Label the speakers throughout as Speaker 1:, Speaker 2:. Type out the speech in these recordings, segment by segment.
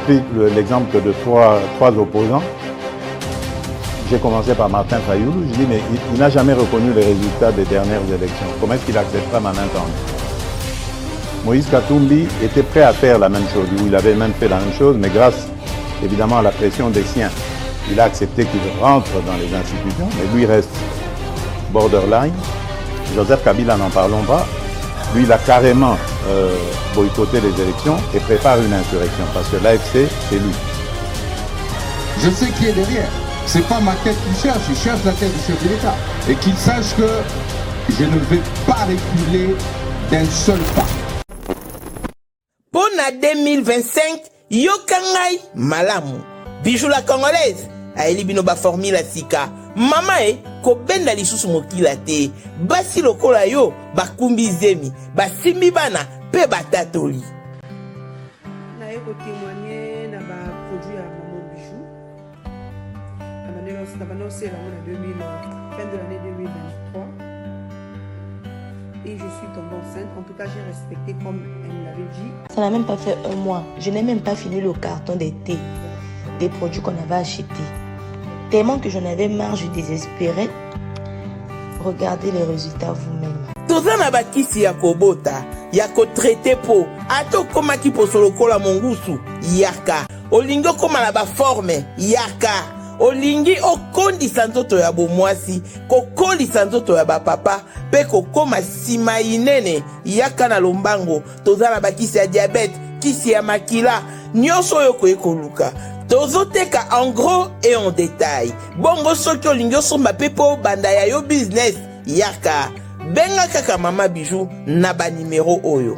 Speaker 1: pris l'exemple de trois opposants. J'ai commencé par Martin Fayoulou. Je dis, mais il n'a jamais reconnu les résultats des dernières élections. Comment est-ce qu'il acceptera ma main tendue? Moïse Katumbi était prêt à faire la même chose, ou il avait même fait la même chose, mais grâce évidemment à la pression des siens, il a accepté qu'il rentre dans les institutions, mais lui reste borderline. Joseph Kabila, n'en parlons pas. Lui, il a carrément boycotté les élections et prépare une insurrection, parce que l'AFC, c'est lui.
Speaker 2: Je sais qui est derrière. C'est pas ma tête qu'il cherche, il cherche la tête du chef de l'État. Et qu'il sache que je ne vais pas reculer d'un seul pas.
Speaker 3: Pour 2025, Yokangai Malamu. Bijou la congolaise. Aeli bino ba formula sika. Mama ko benda lisusu mokila te. Basi lokola yo bakumbi zemi. Basimbi bana pe batatoli.
Speaker 4: Na ko témoigner na ba produit à Maman Bijou. Na banoncé la fin de l'année 2023. Et je suis tombée enceinte. En tout cas, j'ai respecté comme elle me l'avait dit.
Speaker 5: Ça n'a même pas fait un mois. Je n'ai même pas fini le carton des thés, des produits qu'on avait achetés. Tellement que j'en avais marre, je désespérais. Regardez les résultats vous-même.
Speaker 3: Tozana bakisi ya kobota, ya ko traité po. Ato koma ki posoloko la mongusu, yaka. Olingo koma la ba forme, yaka. Olingi okondisa nzoto ya bomwasi, kokolisa nzoto ya bapapa, pe kokoma sima inene, yaka na lombango, tozala bakisi ya diabète, kisi ya makila, nyonso yo koekoluka. Tozoteka en gros et en détail. Bongo soki olingi osomba pe po banda ya yo business, yaka. Benga kaka Mama Bijou na ba numéro oyo.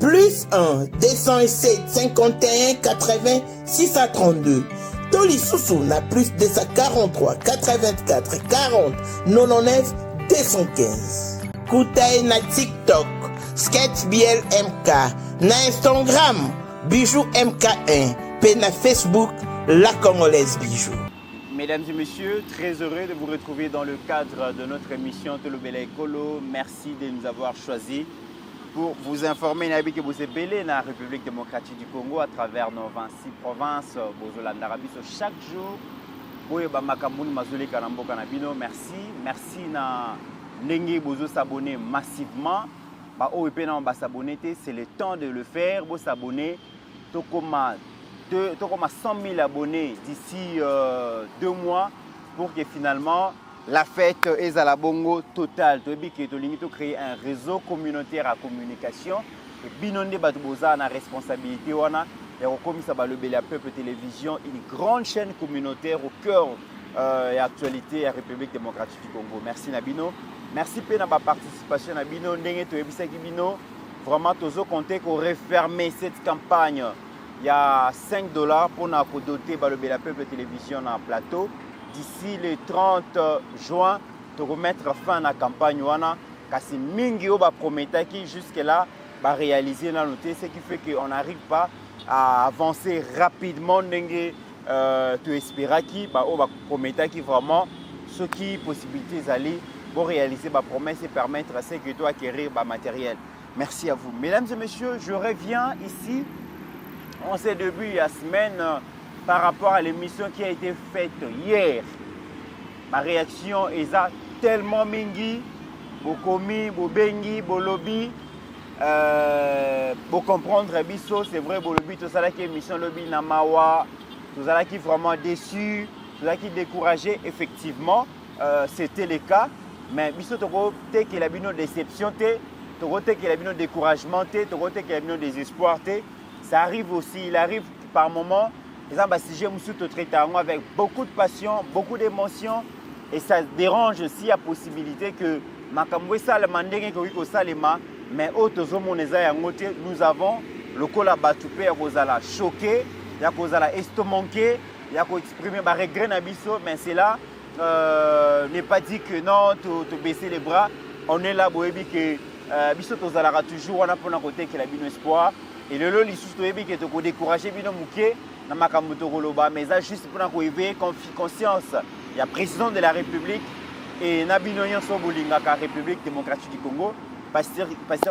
Speaker 3: Plus 1 207 51 80 632. Toli Soussou na plus 243 84 40 99 215. Koutaï na TikTok, Sketch BLMK, na Instagram, Bijou MK1, pe na Facebook, La Congolaise Bijou.
Speaker 6: Mesdames et messieurs, très heureux de vous retrouver dans le cadre de notre émission Tolobela Ekolo. Merci de nous avoir choisis pour vous informer que vous êtes belé dans la République démocratique du Congo à travers nos 26 provinces. Chaque jour, merci na ndenge bozo s'abonner massivement. C'est le temps de le faire. Vous s'abonner. Tokoma 100 000 abonnés d'ici 2 mois pour que finalement la fête est à la bongo totale. Tu as créé un réseau communautaire à communication. Et binonde batboza na responsabilité wana. Et comme ça le Bela Peuple Télévision, une grande chaîne communautaire au cœur et actualité de la République démocratique du Congo. Merci Nabino. Merci pour ma participation Nabino. Ndenge to ebisa Bino. Vraiment tozo compter qu'on refermer cette campagne. Il y a $5 pour nous doter le Bela Peuple Télévision en plateau. D'ici le 30 juin, de remettre fin à la campagne. Kasi mingi oba prometa qui jusque-là va réaliser la noté, ce qui fait qu'on n'arrive pas à avancer rapidement. Tu espérais qui oba prometa qui vraiment ce qui possibilités d'aller pour réaliser ma promesse et permettre à ceux qui doivent acquérir le matériel. Merci à vous. Mesdames et messieurs, je reviens ici en ce début de la semaine par rapport à l'émission qui a été faite hier. Ma réaction est tellement mingi, bokomi, bobengi, bolobi, pour comprendre biso, c'est vrai, bolobi, tout ça là qui est émission lobby namawa, tout ça là qui est vraiment déçu, tout ça qui est découragé, effectivement, c'était le cas. Mais biso toko te que la bino déception te, toko te que la bino découragement te, toko te que la bino désespoir te. Ça arrive aussi, il arrive par moments. Si je me suis traité avec beaucoup de passion, beaucoup d'émotion, et ça dérange aussi la possibilité que mais nous avons le col batupé à choqué, il y a estomaqué, il y a exprimer des regrets, mais c'est là, n'est pas dit que non, tu baisser les bras. On est là pour que biso tozalaka toujours on a pour côté que la bino espoir et le lot lisusu toyebi que to décourager bino muke na makambo to koloba mais ça juste pour ko éveiller conscience. Il y a président de la République et Nabino Nyonso Bolingaka République démocratique du Congo. Pasteur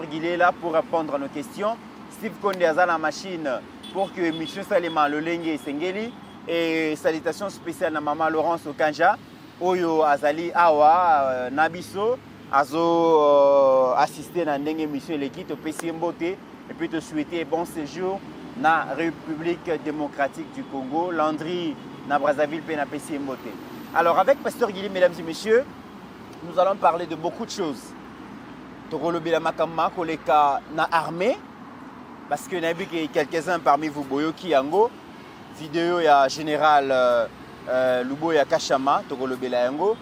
Speaker 6: Guillet est là pour répondre à nos questions. Steve Konde a la machine pour que l'émission Salema Lolenge et Sengeli. Et salutations spéciales à maman Laurence Okanja, Oyo Azali Awa, Nabiso, Azo assisté à une émission l'équipe au PC Mbote et puis te souhaiter bon séjour dans la République démocratique du Congo, Landry, na Brazzaville, et na PC Mbote. Alors avec Pasteur Guili, mesdames et messieurs, nous allons parler de beaucoup de choses. Tokolo Bila Makama, Koleka na armée, parce que nous avons vu que quelques-uns parmi vous, Boyoki Yango, vidéo ya général Lubo ya Kachama, Tokolobela Yango,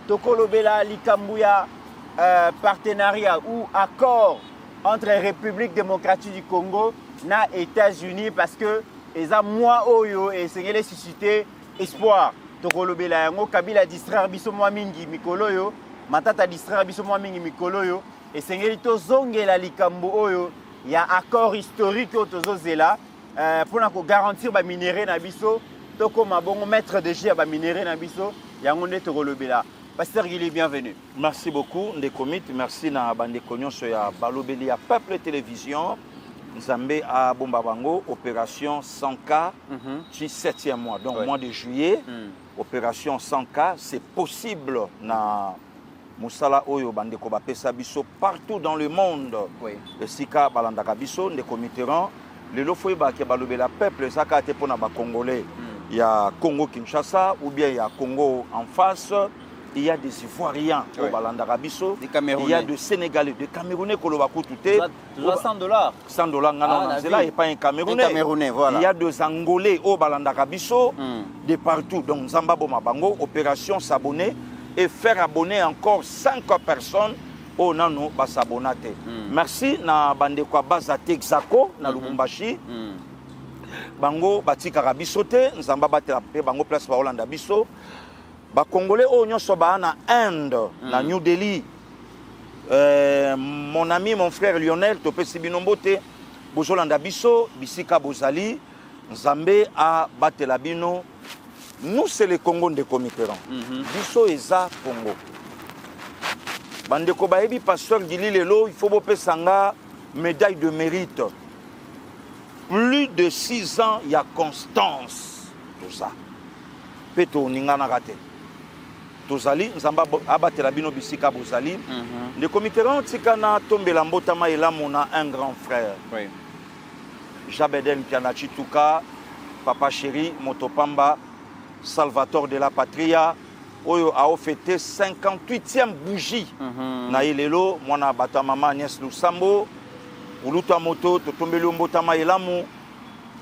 Speaker 6: Tokolobela Likambuya partenariat ou accord entre la République démocratique du Congo et les États-Unis parce que les moi oyo et c'est suscité espoir. Tokolobela Yango, Kabila distraire biso moi mingi mikoloyo, Matata distraire biso moi mingi mikoloyo et c'est to zongela Likambu oyo, il y a accord historique au Tozozela. Pour garantir les minéraux na biso, to comme bon maître de jeu ba minéraux na biso, yangonde to rolobela. Pasteur Guili, bienvenue.
Speaker 7: Merci beaucoup Ndekomit, merci na bande konyoso ya balobeli ya Peuple Télévision. Nzambe a bomba bango opération 100K qui 7e mois. Donc mois de juillet, opération 100K, c'est possible na Moussala Oyo bande ko ba pesa biso partout dans le monde.
Speaker 6: Oui.
Speaker 7: Le Sika balandaka biso Ndekomiteran. Le lofoïba qui a le peuple, ça a été pour les Congolais. Il y a Congo Kinshasa ou bien il y a Congo en face. Il y a des Ivoiriens au Balandarabiso. Il y a des Sénégalais, des Camerounais qui ont coûté.
Speaker 6: $100.
Speaker 7: $100, c'est là, et pas un Camerounais.
Speaker 6: Voilà.
Speaker 7: Il y a des Angolais au Balandarabiso, de partout. Donc, Zambabo Mabango, opération s'abonner et faire abonner encore 5 personnes. Oh nano basabonate. Merci na bande kwa baza Texaco na Lubumbashi. Bango batika rabiso te, nzamba batela pe bango place ba Hollanda biso. Ba Congolais o nyonso ba na Inde, na New Delhi. Mon ami, mon frère Lionel topesi binombote bozolanda biso bisika bozali nzambe a batela bino. Nous c'est le Congo de Comiteran. Biso eza Congo. Bandeko baebi pasteur Guili lelo, il faut bopé sanga médaille de mérite. Plus de 6 ans, il y a constance. Tout ça. Peto ningana rate. Tozali, nzamba abatela bino bisika bozali. Le comité tika tombe la mbotama et là on a un grand frère.
Speaker 6: Oui.
Speaker 7: Jabeden Pianachi Tuka, Papa Chéri, Motopamba, Salvatore de la Patria. Oyo a fêté 58e bougie. Na ilelo, mwana bata mama Agnès Lusambo, uluta moto, totombeli mbotama elamu,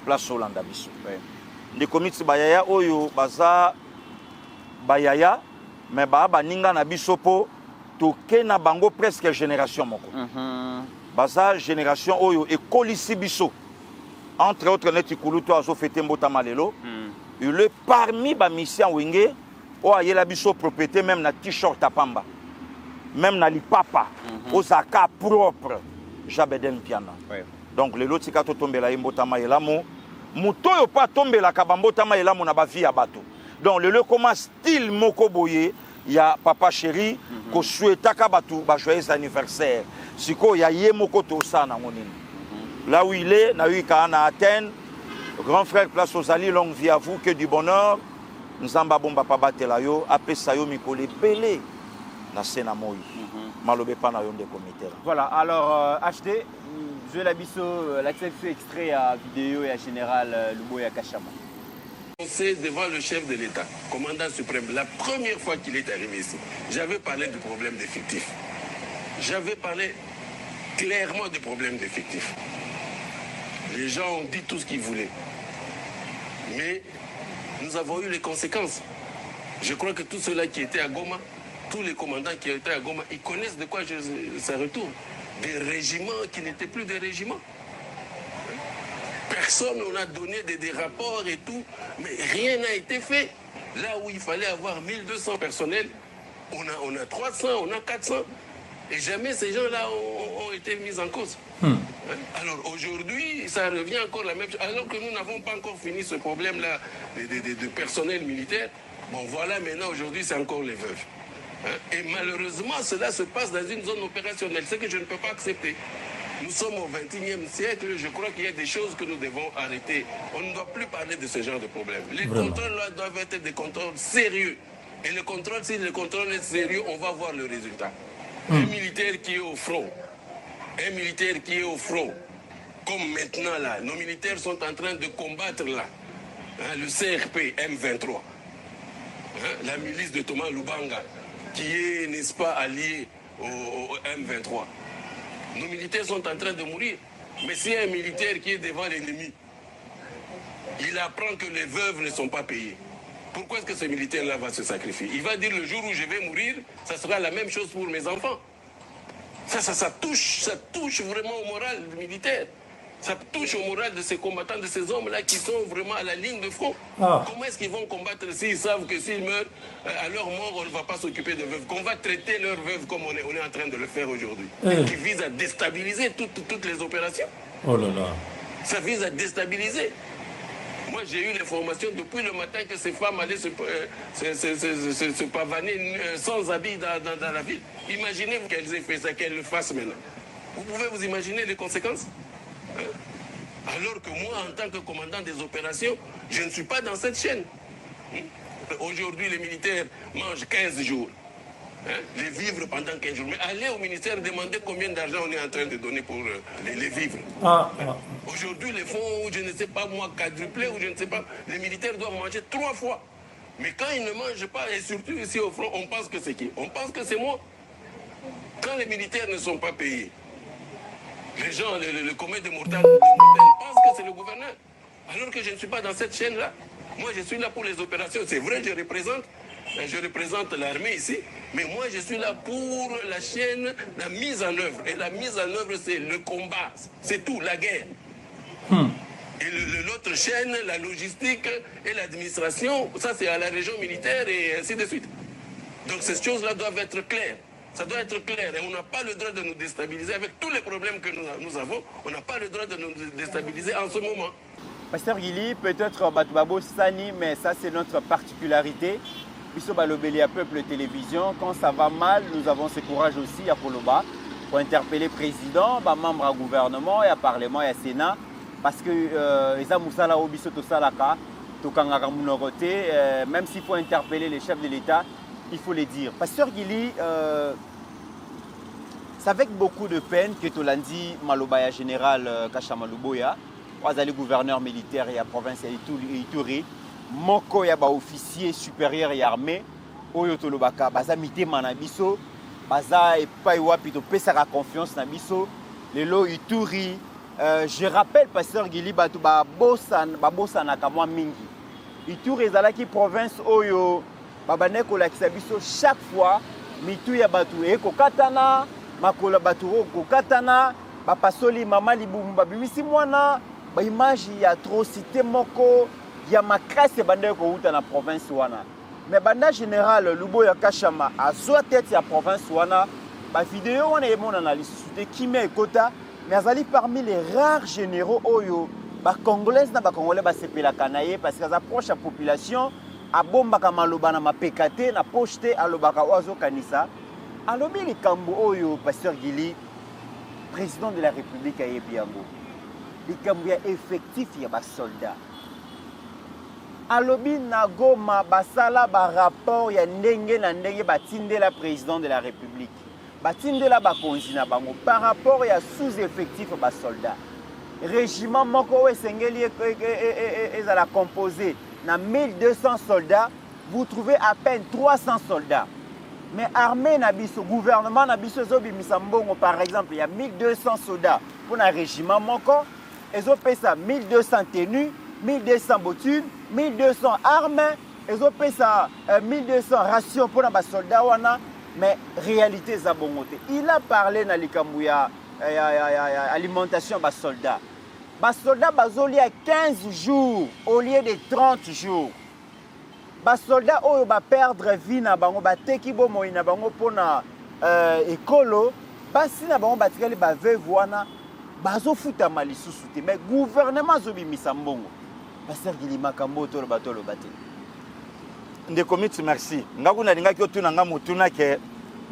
Speaker 7: place Hollanda biso. Nde komiti bayaya oyo baza bayaya, mais ba ninga na biso po toke na bango presque génération moko. Baza génération oyo ekolisi biso. Entre autres neti kuluto azo fêté mbotama lelo. Il est parmi ba mission wenge. Oh, il y a la propriété même na t-shirt à pamba. Même na lipapa. Au zaka propre. Jabeden piana. Donc les lots tika to tombe la imbotama elamo. Muto yo pas tombe la kabambotama elamo na ba vie à bateau. Donc le comment style moko boye, il y a Papa Chéri ko souhaita ka batu ba joyeux anniversaire. Siko ya ye moko to ça na monine. Là où il est, na wika na Athènes. Grand frère place aux alliés, longue vie à vous, que du bonheur. Nzamba bomba pa batela yo apesa yo mikole belé na sena moi malobe pa na yo de comité.
Speaker 6: Voilà, alors HD je l'abisso l'acception extrait à vidéo et à général Luboya Kachama.
Speaker 8: C'est devant le chef de l'État, commandant suprême, la première fois qu'il est arrivé ici, j'avais parlé du problème d'effectifs. J'avais parlé clairement du problème d'effectifs. Les gens ont dit tout ce qu'ils voulaient. Mais nous avons eu les conséquences. Je crois que tous ceux-là qui étaient à Goma, tous les commandants qui étaient à Goma, ils connaissent de quoi ça retourne. Des régiments qui n'étaient plus des régiments. Personne n'a donné des rapports et tout, mais rien n'a été fait. Là où il fallait avoir 1200 personnels, on a 300, on a 400. Et jamais ces gens-là ont été mis en cause. Alors aujourd'hui, ça revient encore la même chose. Alors que nous n'avons pas encore fini ce problème-là de personnel militaire. Bon voilà, maintenant aujourd'hui, c'est encore les veuves. Et malheureusement, cela se passe dans une zone opérationnelle, ce que je ne peux pas accepter. Nous sommes au XXIe siècle, je crois qu'il y a des choses que nous devons arrêter. On ne doit plus parler de ce genre de problème. Les contrôles là doivent être des contrôles sérieux. Et le contrôle, si le contrôle est sérieux, on va voir le résultat. Un militaire qui est au front, comme maintenant là, nos militaires sont en train de combattre là, hein, le CRP M23, hein, la milice de Thomas Lubanga, qui est, n'est-ce pas, allié au M23. Nos militaires sont en train de mourir. Mais si un militaire qui est devant l'ennemi, il apprend que les veuves ne sont pas payées, pourquoi est-ce que ce militaire-là va se sacrifier? Il va dire le jour où je vais mourir, ça sera la même chose pour mes enfants. Ça touche vraiment au moral militaire. Ça touche au moral de ces combattants, de ces hommes-là qui sont vraiment à la ligne de front. Comment est-ce qu'ils vont combattre s'ils savent que s'ils meurent, à leur mort, on ne va pas s'occuper de veuves, qu'on va traiter leurs veuves comme on est en train de le faire aujourd'hui, qui vise à déstabiliser toutes les opérations.
Speaker 9: Oh là là.
Speaker 8: Ça vise à déstabiliser. Moi, j'ai eu l'information depuis le matin que ces femmes allaient se pavaner sans habit dans la ville. Imaginez qu'elles aient fait ça, qu'elles le fassent maintenant. Vous pouvez vous imaginer les conséquences? Hein? Alors que moi, en tant que commandant des opérations, je ne suis pas dans cette chaîne. Aujourd'hui, les militaires mangent 15 jours. Hein? Les vivres pendant 15 jours. Mais allez au ministère demander combien d'argent on est en train de donner pour les vivres. Aujourd'hui, les fonds, je ne sais pas moi, quadruplés ou je ne sais pas, les militaires doivent manger 3 fois. Mais quand ils ne mangent pas, et surtout ici au front, on pense que c'est qui? On pense que c'est moi. Quand les militaires ne sont pas payés, les gens, le commun de mortels pensent que c'est le gouverneur. Alors que je ne suis pas dans cette chaîne-là. Moi, je suis là pour les opérations. C'est vrai, je représente l'armée ici, mais moi, je suis là pour la chaîne, la mise en œuvre. Et la mise en œuvre, c'est le combat. C'est tout, la guerre. Et l'autre chaîne, la logistique et l'administration, ça, c'est à la région militaire et ainsi de suite. Donc, ces choses-là doivent être claires. Ça doit être clair. Et on n'a pas le droit de nous déstabiliser. Avec tous les problèmes que nous avons, on n'a pas le droit de nous déstabiliser en ce moment.
Speaker 6: Pasteur Guili, peut-être Batubabo Sani, mais ça c'est notre particularité. Biso Balobeli à Peuple Télévision, quand ça va mal, nous avons ce courage aussi à Koloba pour interpeller le président, membres du gouvernement, et à Parlement et à Sénat. Parce que les Amoussala Obiso Tosalaka, Tokangaka Mounoroté, même s'il faut interpeller les chefs de l'État, il faut les dire. Pasteur Guili, c'est avec beaucoup de peine que Tolandi Malobaya général Kachamaluboya, le gouverneur militaire et la province Ituri, moko ya ba officier supérieur et armé, oyo tolobaka baza mité manabiso, baza epai wapi to pesaka confiance na biso, lelo Ituri. Je rappelle Pasteur Guili batu ba bossa na kamwa mingi. Ituri ezalaki province oyo babane kolakisa biso chaque fois mitu ya batu ekokatana, makola batu kokatana, bapasoli mama libumba bimisi mwana, ba image ya atrocité moko ya makasi bande ko uta na province wana. Mais banda général Luboya Kachama azwa tête ya province wana, ba vidéo wana emona na lisusu Kimia Ekota, mais azali parmi les rares généraux oyo ba congolais na ba congolais ba sepela kanaye parce qu'ils approchent la population abombaka maloba na mapekate na pochete alobaka oazo kanisa alobi likambo oyo Pasteur Guili président de la République ayebi yango likambo ya effectif ya ba soldat alobi na Goma basala ba rapport ya ndenge na ndenge batindela président de la République batindela bakonzi na bango par rapport ya sous-effectif ba soldat régiment moko esengeli ezala composé na 1200 soldats, vous trouvez à peine 300 soldats. Mais armée nabiso, gouvernement nabiso zobi misambongo par exemple, il y a 1200 soldats pour un régiment moko, ils ont payé ça 1200 tenues, 1200 bottines, 1200 armes, ils ont payé ça 1200 rations pour un soldat wana, mais réalité zabongote. Il a parlé na likambu ya alimentation ba soldats. Les soldats bazoli à 15 jours au lieu de 30 jours. Les soldats ont perdre vie na bango bateki bomo na bango pona ekolo basi na bango batikali ba veuve wana bazo futa malisusu te mais gouvernement zobi misambongo. Pasteur Guili makambo to batolo baté.
Speaker 7: Ndeko miti merci. Ngakuna lingaki otuna nga motuna ke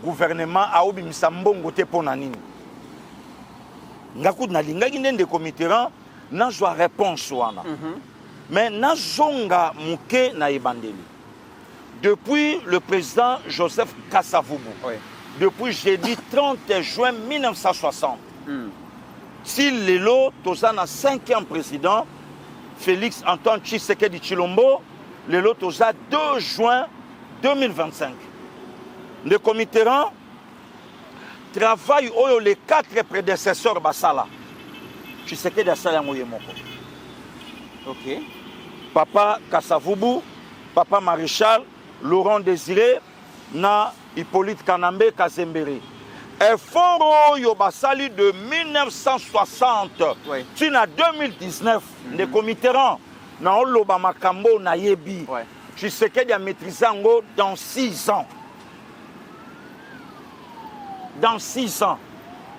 Speaker 7: gouvernement a obi misambongo te pona nini. ngaku na lingaki ndende Mitterrand na joa réponse wana. Mais na zonga muke na ebandeli. Depuis le président Joseph Kasavubu, depuis jeudi 30 juin 1960, si lelo toza na 5e président Félix Antoine Tshisekedi Tshilombo, lelo toza 2 juin 2025. Le Mitterrand travaille oyo les 4 prédécesseurs basala. Tshisekedi asala moye moko.
Speaker 6: OK.
Speaker 7: Papa Kasavubu, Papa Maréchal, Laurent Désiré, na Hippolyte Kanambe Kazembere. Effort oyo basali de 1960 tina 2019 le Mitterrand na oloba makambo na yebi. Tshisekedi a maîtrisé ngo dans 6 ans. Dans 6 ans.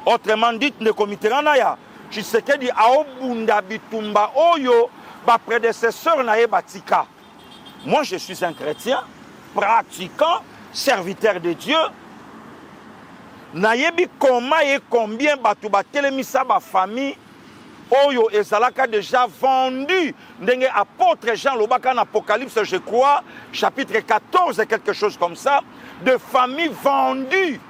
Speaker 7: Autrement dit, le Mitterrand na ya Tshisekedi a obunda bitumba oyo ba prédécesseur na batika. Moi je suis un chrétien, pratiquant, serviteur de Dieu. Nayebi comment et combien batu batelemisa ba famille oyo ezalaka déjà vendu. Ndenge apôtre Jean lobaka na Apocalypse, je crois, chapitre 14 quelque chose comme ça, de familles vendues.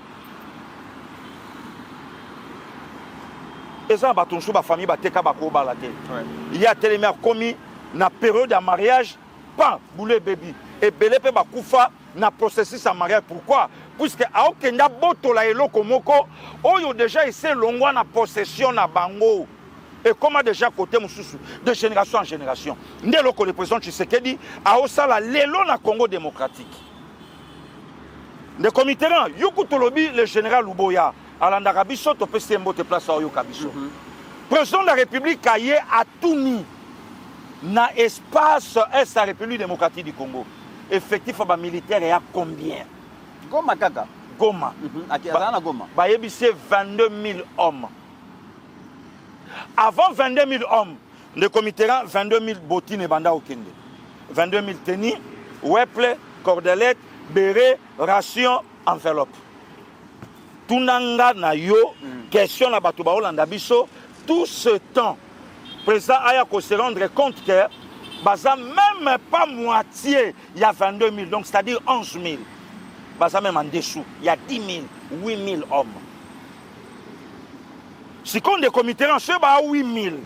Speaker 7: Il y a télémère commis na période de mariage, pas boule baby. Et belé pe bakoufa na processus à mariage. Pourquoi? Puisque a okenda boto la eloko moko, oyo déjà essaie longwa na possession na bango. Et comment déjà côté mususu de génération en génération. Ndelo le président Tshisekedi a osala lelo na Congo démocratique. Le Mitterrand, yuku tolobi le général Luboya. Alandaka biso to pesi mbote place oyo kabiso. Président de la République aye a tout mis na espace est la République démocratique du Congo. Effectif ba militaire et à combien?
Speaker 6: Goma kaka.
Speaker 7: Goma.
Speaker 6: Akiazana Goma.
Speaker 7: Ba yebise 22 000 hommes. Avant 22 000 hommes, le Mitterrand 22 000 bottines et banda au Kende. 22 000 tennis, weple, cordelette, béret, ration, enveloppe. Tunanga na yo, question na batu ba Olanda biso, tout ce temps, président Aya ko se rendre compte que baza même pas moitié, il y a 22 000, donc c'est-à-dire 11 000. Baza même en dessous, il y a 10 000, 8 000 hommes. Si on est Mitterrand, c'est ba 8 000,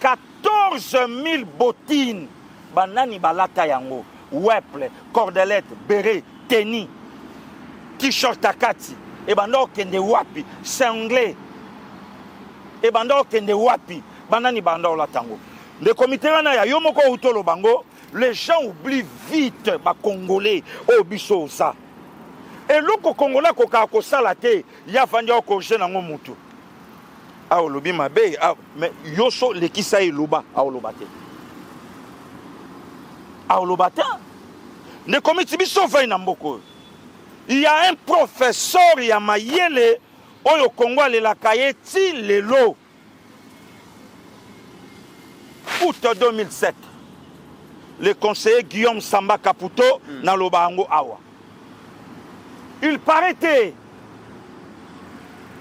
Speaker 7: 14 000 bottines, banani balata yango, weple, cordelette, béret, tennis, t-shirt akati. Et bando kende wapi sanglé et bando kende wapi banani bando la tango le comité na ya yomoko utolo bango les gens oublient vite ba congolais au biso ça et loko congolais ko ka ko sala te ya fanya ko jena ngomutu a olobi mabe mais yoso le kisa iluba a olobate a olobate le comité biso va na mboko. Il y a un professeur Yamayele au Congo la Kayeti Lelo. Août 2007. Le conseiller Guillaume Samba Caputo dans le Bango Awa. Il paraît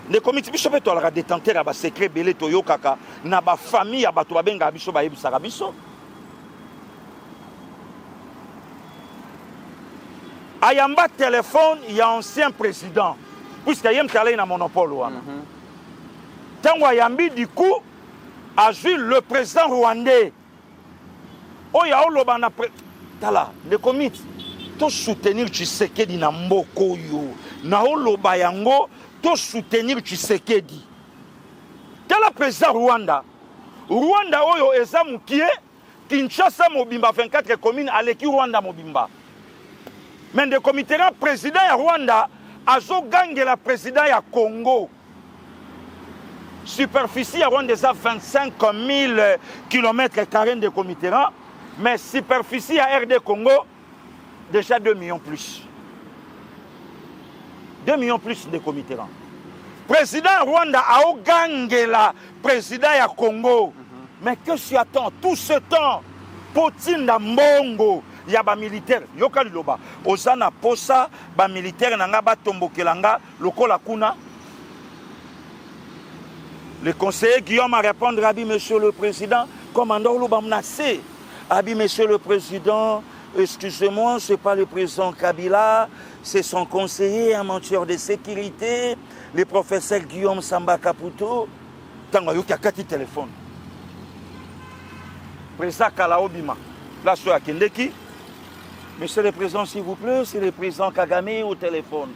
Speaker 7: le comité bishop to la détenteur à ba secret belé to yokaka na ba famille à ba to benga biso ba yebisa biso. Ayamba téléphone, il y a un ancien président. Puisqu'il y a un monopole. Tant Ayambi, du coup, a vu le président rwandais. Oh, il y a le comité. To soutenir Tshisekedi na mboko yo. Na oloba yango, to soutenir Tshisekedi. Tel président Rwanda. Rwanda oyo eza mukie, Kinshasa mobimba 24 communes, aleki Rwanda mobimba. Mais le comité président ya Rwanda a gagné la président ya Congo. Superficie à Rwanda a 25 000 km² de comité, mais superficie à RD Congo déjà 2 millions plus. 2 millions plus de comité. Président Rwanda a gagné la président ya Congo. Mais que s'y attend tout ce temps? Poutine na mbongo. Il y a des militaires, yoka liloba. Ozana posa, ba militaire nanga ba tombokelanga, lokola kuna. Le conseiller Guillaume a répondu, Abi, monsieur le président, commandant Louba menacé. Abi, monsieur le président, excusez-moi, ce n'est pas le président Kabila, c'est son conseiller, un menteur de sécurité, le professeur Guillaume Samba Caputo. Tant qu'il y a 4 téléphones. Président Kalaobima, là, sur Akendeki. Monsieur le président, s'il vous plaît, c'est le président Kagame au téléphone.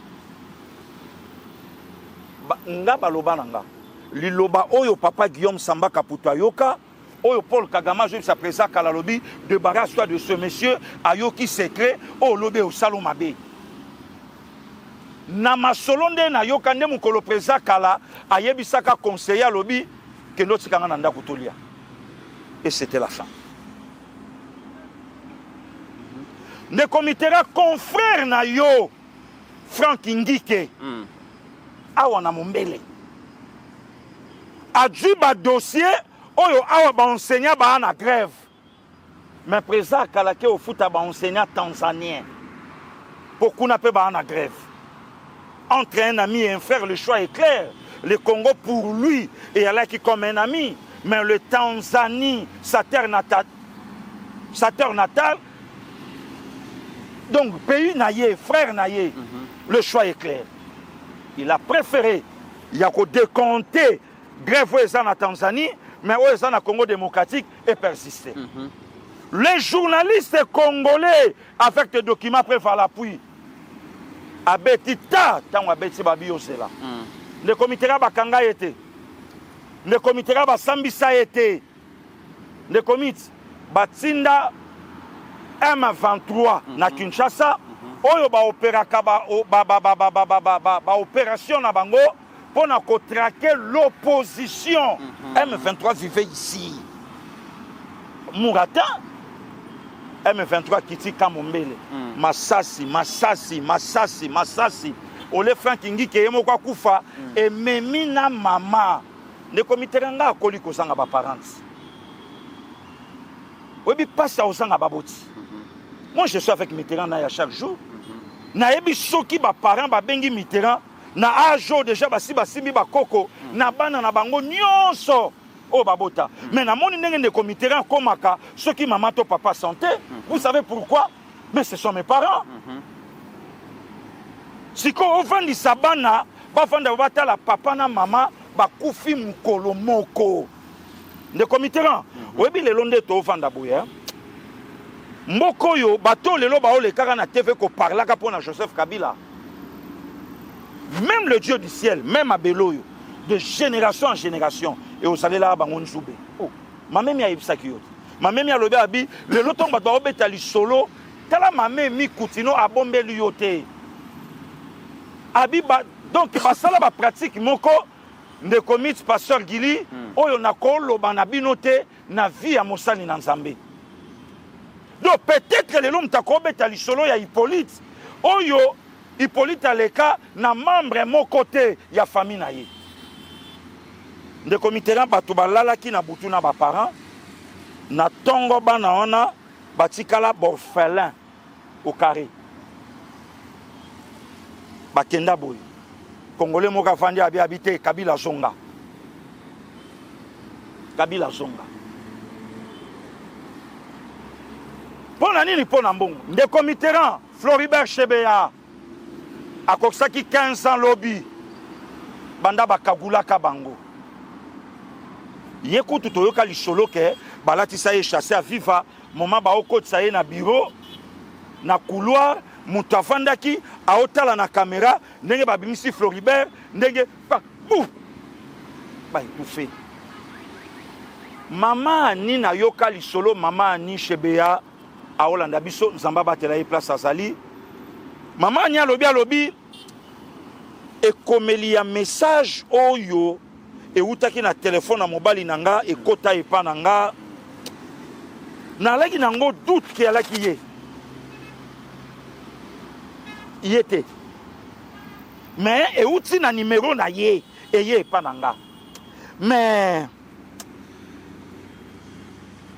Speaker 7: Nga baloba nanga. Liloba oyo papa Guillaume Samba Kaputa yoka, oyo Paul Kagame je sa président Kalalobi débarrasse-toi de ce monsieur ayoki secret o lobe au salomabe. Na masolonde na yoka nde mukolo président Kala ayebisaka conseiller lobi que notre kanga nanda kutolia. Et c'était la fin. Ne commitera confrère na yo Frank Ngike. Awa na mombele. Adju ba dossier oyo awa ba enseignant ba na grève. Mais président Kalake au foot ba enseignant tanzanien. Pourquoi n'a pas ba na grève? Entre un ami et un frère, le choix est clair. Le Congo pour lui et elle qui comme un ami. Mais le Tanzanie, sa terre natale, donc pays naïe, frère naïe, le choix est clair. Il a préféré, il y a décompté grève en Tanzanie, mais en Congo démocratique et persister. Les journalistes congolais, avec des documents prêts à l'appui, abetita, tant abeti babio c'est là. Le comité Bakanga était, le comité Sambisa était, le comité Batinda M23 na Kinshasa. Oyo ba opéraka ba opération na bango pour na traquer l'opposition. M23 vivait ici. Mourata M23 kiti Kamombele. Masasi. Ole Frank Ngike yemo kwa kufa et memina mama. Ne comité nga akoli ko sanga ba parents. Obi passe au sanga baboti. Moi je suis avec Mitterrand à chaque jour. Na yebi soki ba parents ba bengi Mitterrand na ajo déjà ba simbi ba koko na bana na bango nyonso o babota. Mais na moni ndenge ne Mitterrand komaka soki maman to papa santé. Vous savez pourquoi? Mais ce sont mes parents. Siko ovandi sabana ba fanda bata la papa na mama ba kufi mukolo moko. Ndeko Mitterrand oyebi le londe to ovanda boya. Mbokoyo bato lelo ba ole kaka na TV ko parlaka pona Joseph Kabila. Même le Dieu du ciel, même à Beloyo, de génération en génération, et au salé là bangon soube. Oh, ma même ya ibsa kiyot. Ma même ya lobe abi le loton ba ba obetali solo, tala ma même mi kutino a bombe lyote. Abi ba donc ba sala ba pratique moko de commit pasteur Gili, oyo na ko loba na binote na vie ya mosani na Nzambe. Donc peut-être que les hommes takobeta li solo ya Hippolyte. Oyo Hippolyte aleka na membre mon côté ya famille na ye. De comité na bato balala ki na butu na ba parents na tongo bana ona batikala borphelin au carré. Bakenda boy. Congolais moka fandi abi habité Kabila Zonga. Kabila Zonga. Pour nani pour nambongo de commitérant Floribert Chebeya a kokisaki 15 ans lobby banda bakagula kabango yekutu toyoka lisolo ke balatisa ye chassé à viva moment ba okotisa ye na bureau na couloir mutafandaki a otala na caméra ndenge babimisi Floribert ndenge pa bou ba ikufe mama ni na yoka lisolo mama ni Chebeya a Olanda biso Nzamba batela place azali maman nya lobi e komeli ya message oyo e utaki na téléphone na mobile nanga e kota e pa nanga na laki nango doute ki alaki yete mais e uti na numéro na ye e ye pa nanga mais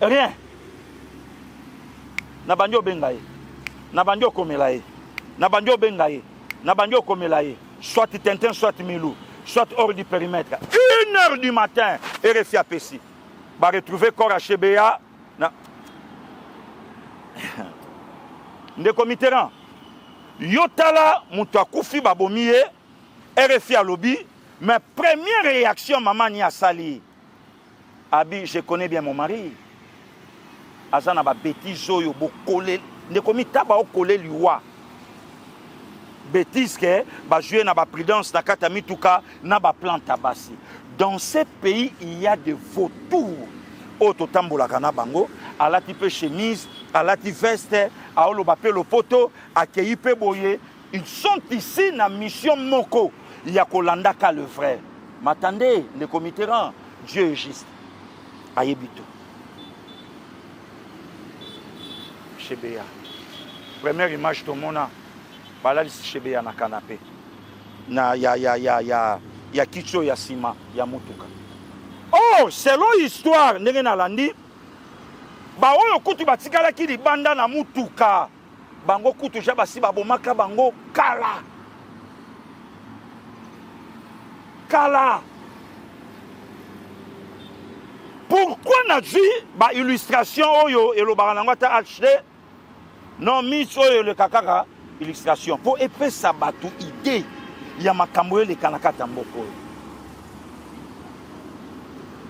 Speaker 7: rien na bandio bengaye na bandio komelaye na bandio bengaye na bandio komelaye soit Tintin soit Milou soit hors du périmètre 1h du matin, RFI a Pessi. Va retrouver corps à Chebea. Ndeko Mitterrand. Yotala, Moutou Koufi Babomie, RFI a lobby. Mais première réaction, maman ni a sali. Abi, je connais bien mon mari. Azana ba bêtise yo bo coller. Ndeko Mitaba o coller liwa. Bêtise que ba jouer na ba prudence na katami tuka na ba plan tabasi. Dans ces pays, il y a des vautours. Ototambola kana bango, alati pe chemise, alati veste, aolo bape le poto, akei pe boye. Ils sont ici na mission moko. Il y a Kolanda ka le frère. M'attendez, le Mitterrand, Dieu est juste. Ayebito. Chebea. Première image de mon a. Balali Chebea na canapé. Na ya kicho ya sima ya mutuka. Oh, selon histoire, ndenge na landi. Ba oyo kutu batikala ki libanda na mutuka. Bango kutu ja basi babomaka bango kala. Kala. Pourquoi n'a dit ba illustration oyo et le baranango ta acheté? Non, mis oyo le kakaka illustration pour épée sabatu idée. Il y a makambo le kanaka tamboko.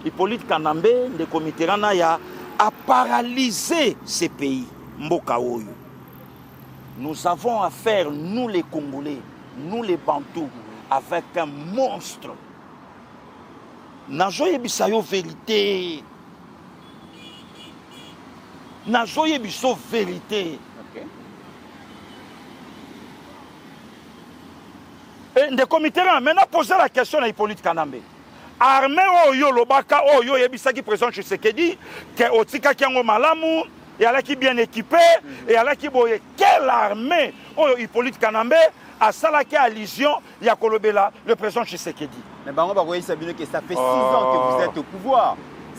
Speaker 7: Hippolyte Kanambe de Mitterrand a paralysé ces pays. Mboka oyo. Nous avons affaire, nous les Congolais, nous les Bantous, avec un monstre. Najoye bisayo vérité. Najoye biso vérité. Et Ndeko Mitterrand, maintenant poser la question à Hippolyte Kanambe. Armée oyo lobaka oyo yebisaki président Tshisekedi que otika kiango malamu et ala qui bien équipé et ala qui boye quelle armée oyo Hippolyte Kanambe a salaki allusion ya kolobela le président Tshisekedi.
Speaker 6: Mais bango ba voyez Sabino que ça fait 6 ans que vous êtes au pouvoir.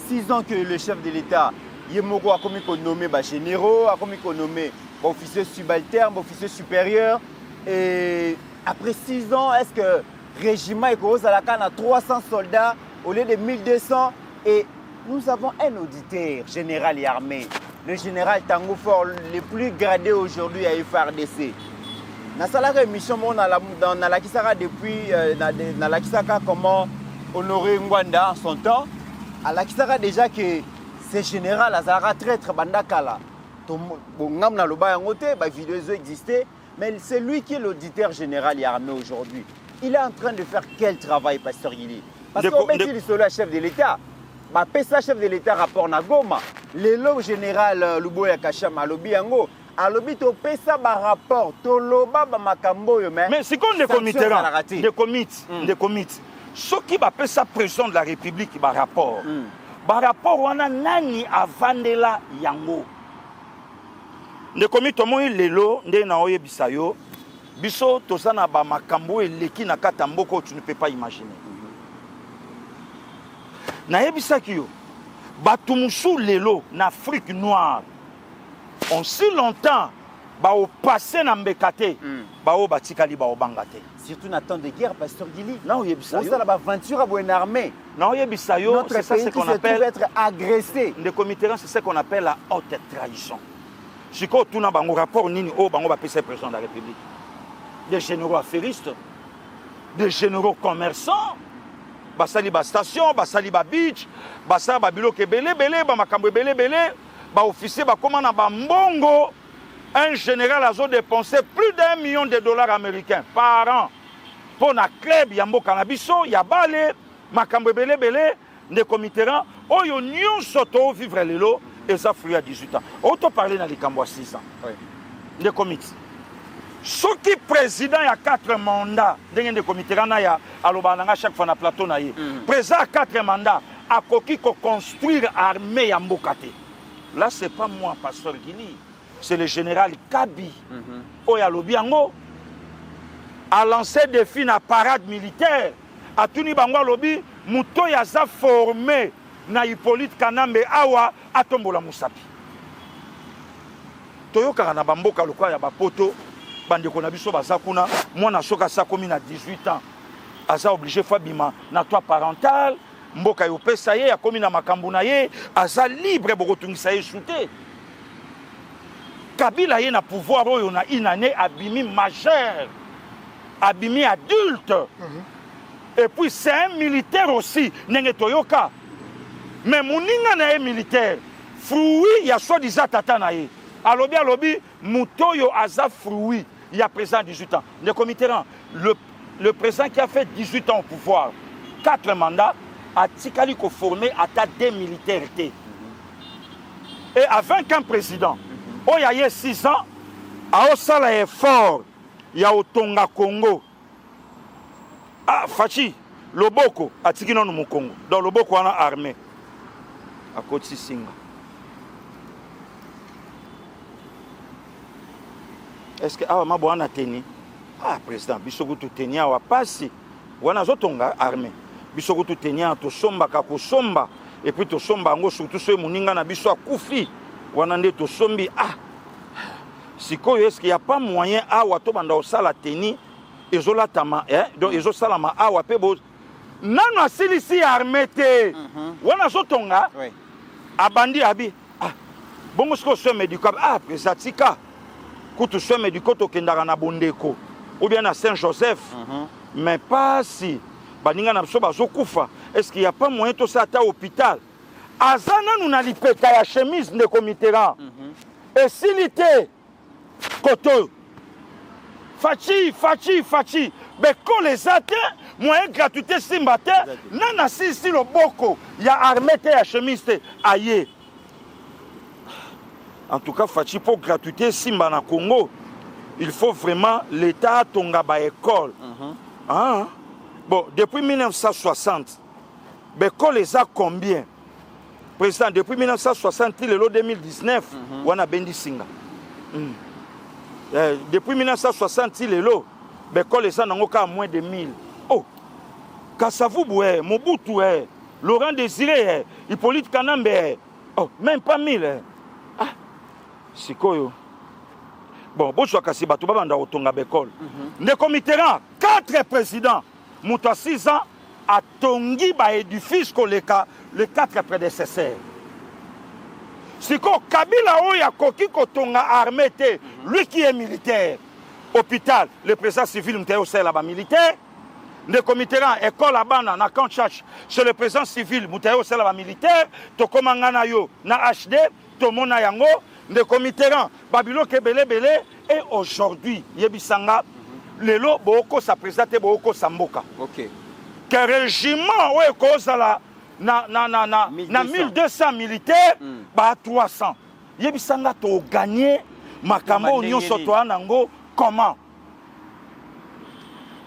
Speaker 6: 6 ans que le chef de l'État Yemoko a commis qu'on nommé ba généraux, a commis qu'on nommé officier subalterne, officier supérieur et après 6 ans, est-ce que régiment est à la canne à 300 soldats au lieu de 1200 et nous avons un auditeur général et armé, le général Tango Fort, le plus gradé aujourd'hui à FRDC. Dans la mission, on a la Kisaka depuis la Kisaka comment honorer Ngwanda en son temps. À la Kisaka déjà que ce général Azara traître Bandakala. Ngam na loba yangote, ba vidéo existait. Mais c'est lui qui est l'auditeur général et armé aujourd'hui. Il est en train de faire quel travail, Pasteur Guili? Parce qu'on met il sur le chef de l'État. Bah, pesa chef de l'État rapport na Goma. Le lot général Luboya Kachama lobi yango. Alobi to pesa ba rapport to loba ba makambo yo mais
Speaker 7: c'est comme des comités. Ce qui va pesa président de la République ba rapport. Ba rapport wana nani avandela yango. Ne komi tomo lelo nde na oye bisayo biso tozana ba makambo eleki na kata mboko tu ne peux pas imaginer. Na yebisaki yo batumusu lelo na Afrique noire on si longtemps ba au passé na mbekate ba o batikali ba obangate
Speaker 6: surtout na temps de guerre Pasteur Guili.
Speaker 7: Na oyebisayo
Speaker 6: on ça la aventure à bonne armée.
Speaker 7: Na oyebisayo c'est ça ce qu'on appelle
Speaker 6: être agressé.
Speaker 7: De Mitterrand c'est ce qu'on appelle la haute trahison. Si quand tout n'a pas un rapport, ni au bango va passer président de la République. Des généraux affairistes, des généraux commerçants, basali ba station, basali ba beach, basali ba bilo ke belé, ba makambo belé, ba officier ba commande ba mbongo. Un général a dépensé plus d'$1 million américains par an pour na club yambo cannabiso, yabale, makambo belé, Ndeko Mitterrand, oyo nyon soto vivre lelo. Et ça fruit à 18 ans. On te parle dans les Cambois 6 ans. De comités. Ce qui président il y a 4 mandats. De comités, il y a chaque fois na plateau. Président a 4 mandats. A koki ko construire armée ya mbokate. Là c'est pas moi Pasteur Guili. C'est le général Kabi. Oya Lobiango a lancé des défis na parade militaire. A tuni bango lobi muto ya za formé na Hippolyte Kanambe awa atombola musapi. Toyoka na bamboka lokwa ya bapoto bandeko na biso bazakuna mwana soka sakomi na 18 ans asa obligé fabima na toit parental mboka yopesa ye akomi na makambo na ye aza libre bokotungisa ye shute. Kabila ye na pouvoir oyo na une année abimi majeur, abimi adulte. Et puis c'est un militaire aussi, nenge toyoka. Mais moninga na ye militaire, fruit ya soi-disant tata na ye. Alobi, mutoyo aza fruit, il y a présent 18 ans. Le comité, le président qui a fait 18 ans au pouvoir, 4 mandats, a tikali ko formé à ta des militaires. Et à 20 ans président, oh il y a 6 ans, a osala effort, il y a au Tonga Congo. Ah, Fachi, Loboko, a tikino no Congo. Dans Loboko, on a armé. À Kotsi Singa. Est-ce que ah mabo ana teni ah président bisoku to tenia wa pasi wana zotonga armée bisoku to tenia to somba ka ko somba et puis to somba ngo surtout so muninga na biso akufi wana nde to sombi ah sikoyo est-ce qu'il y a pas moyen ah wa to banda osala teni ezola tama donc ezo salama ah wa pebo nano asilisi armée te wana zotonga abandi abi ah bongo sko so médical ah président tika Koutou somme du koto kendara na bondeko ou bien à Saint-Joseph, mais pas si baninga na biso bazokufa. Est-ce qu'il y a pas moyen de ça à hôpital? Azana nous na lipeka ya chemise de comitéran. Et silité koto fachi mais quand les atte moyen gratuité simbate nana si le boko ya armée ya chemise aye. En tout cas, Fachi pour gratuité Simba na Congo, il faut vraiment l'État tonga ba école. Ah, bon, depuis 1960, l'école les a combien? Président, depuis 1960, il est le 2019, on a bendi Singa. Depuis 1960, il est là, l'école les a à moins de 1000. Oh, Kassavou Boué, Mobutu, Laurent Désiré, Hippolyte Kanambe, oh, même pas 1000. Sikoyo. Bon, bonjour kasi bato babanda otonga bekol. Ne comiteran 4 présidents, muta 6 ans a tongi ba édifice koleka les 4 prédécesseurs. Siko Kabila oya koki kotonga armée te, lui qui est militaire. Hôpital, le président civil mteo sela ba militaire. Ne comiteran école abana na Kanchach, c'est le président civil mteo sela ba militaire, to komangana yo na HD, to mona yango. De comitéran, Babylone Kebele Bele, et aujourd'hui, Yebisanga, Lelo, Boko, sa présente Boko Samboka.
Speaker 6: Ok.
Speaker 7: Que régiment, ouais, cause là, na 1200 militaires, bah 300. Yebisanga, to gagné, Makambo, Union Sotoa, Nango, comment?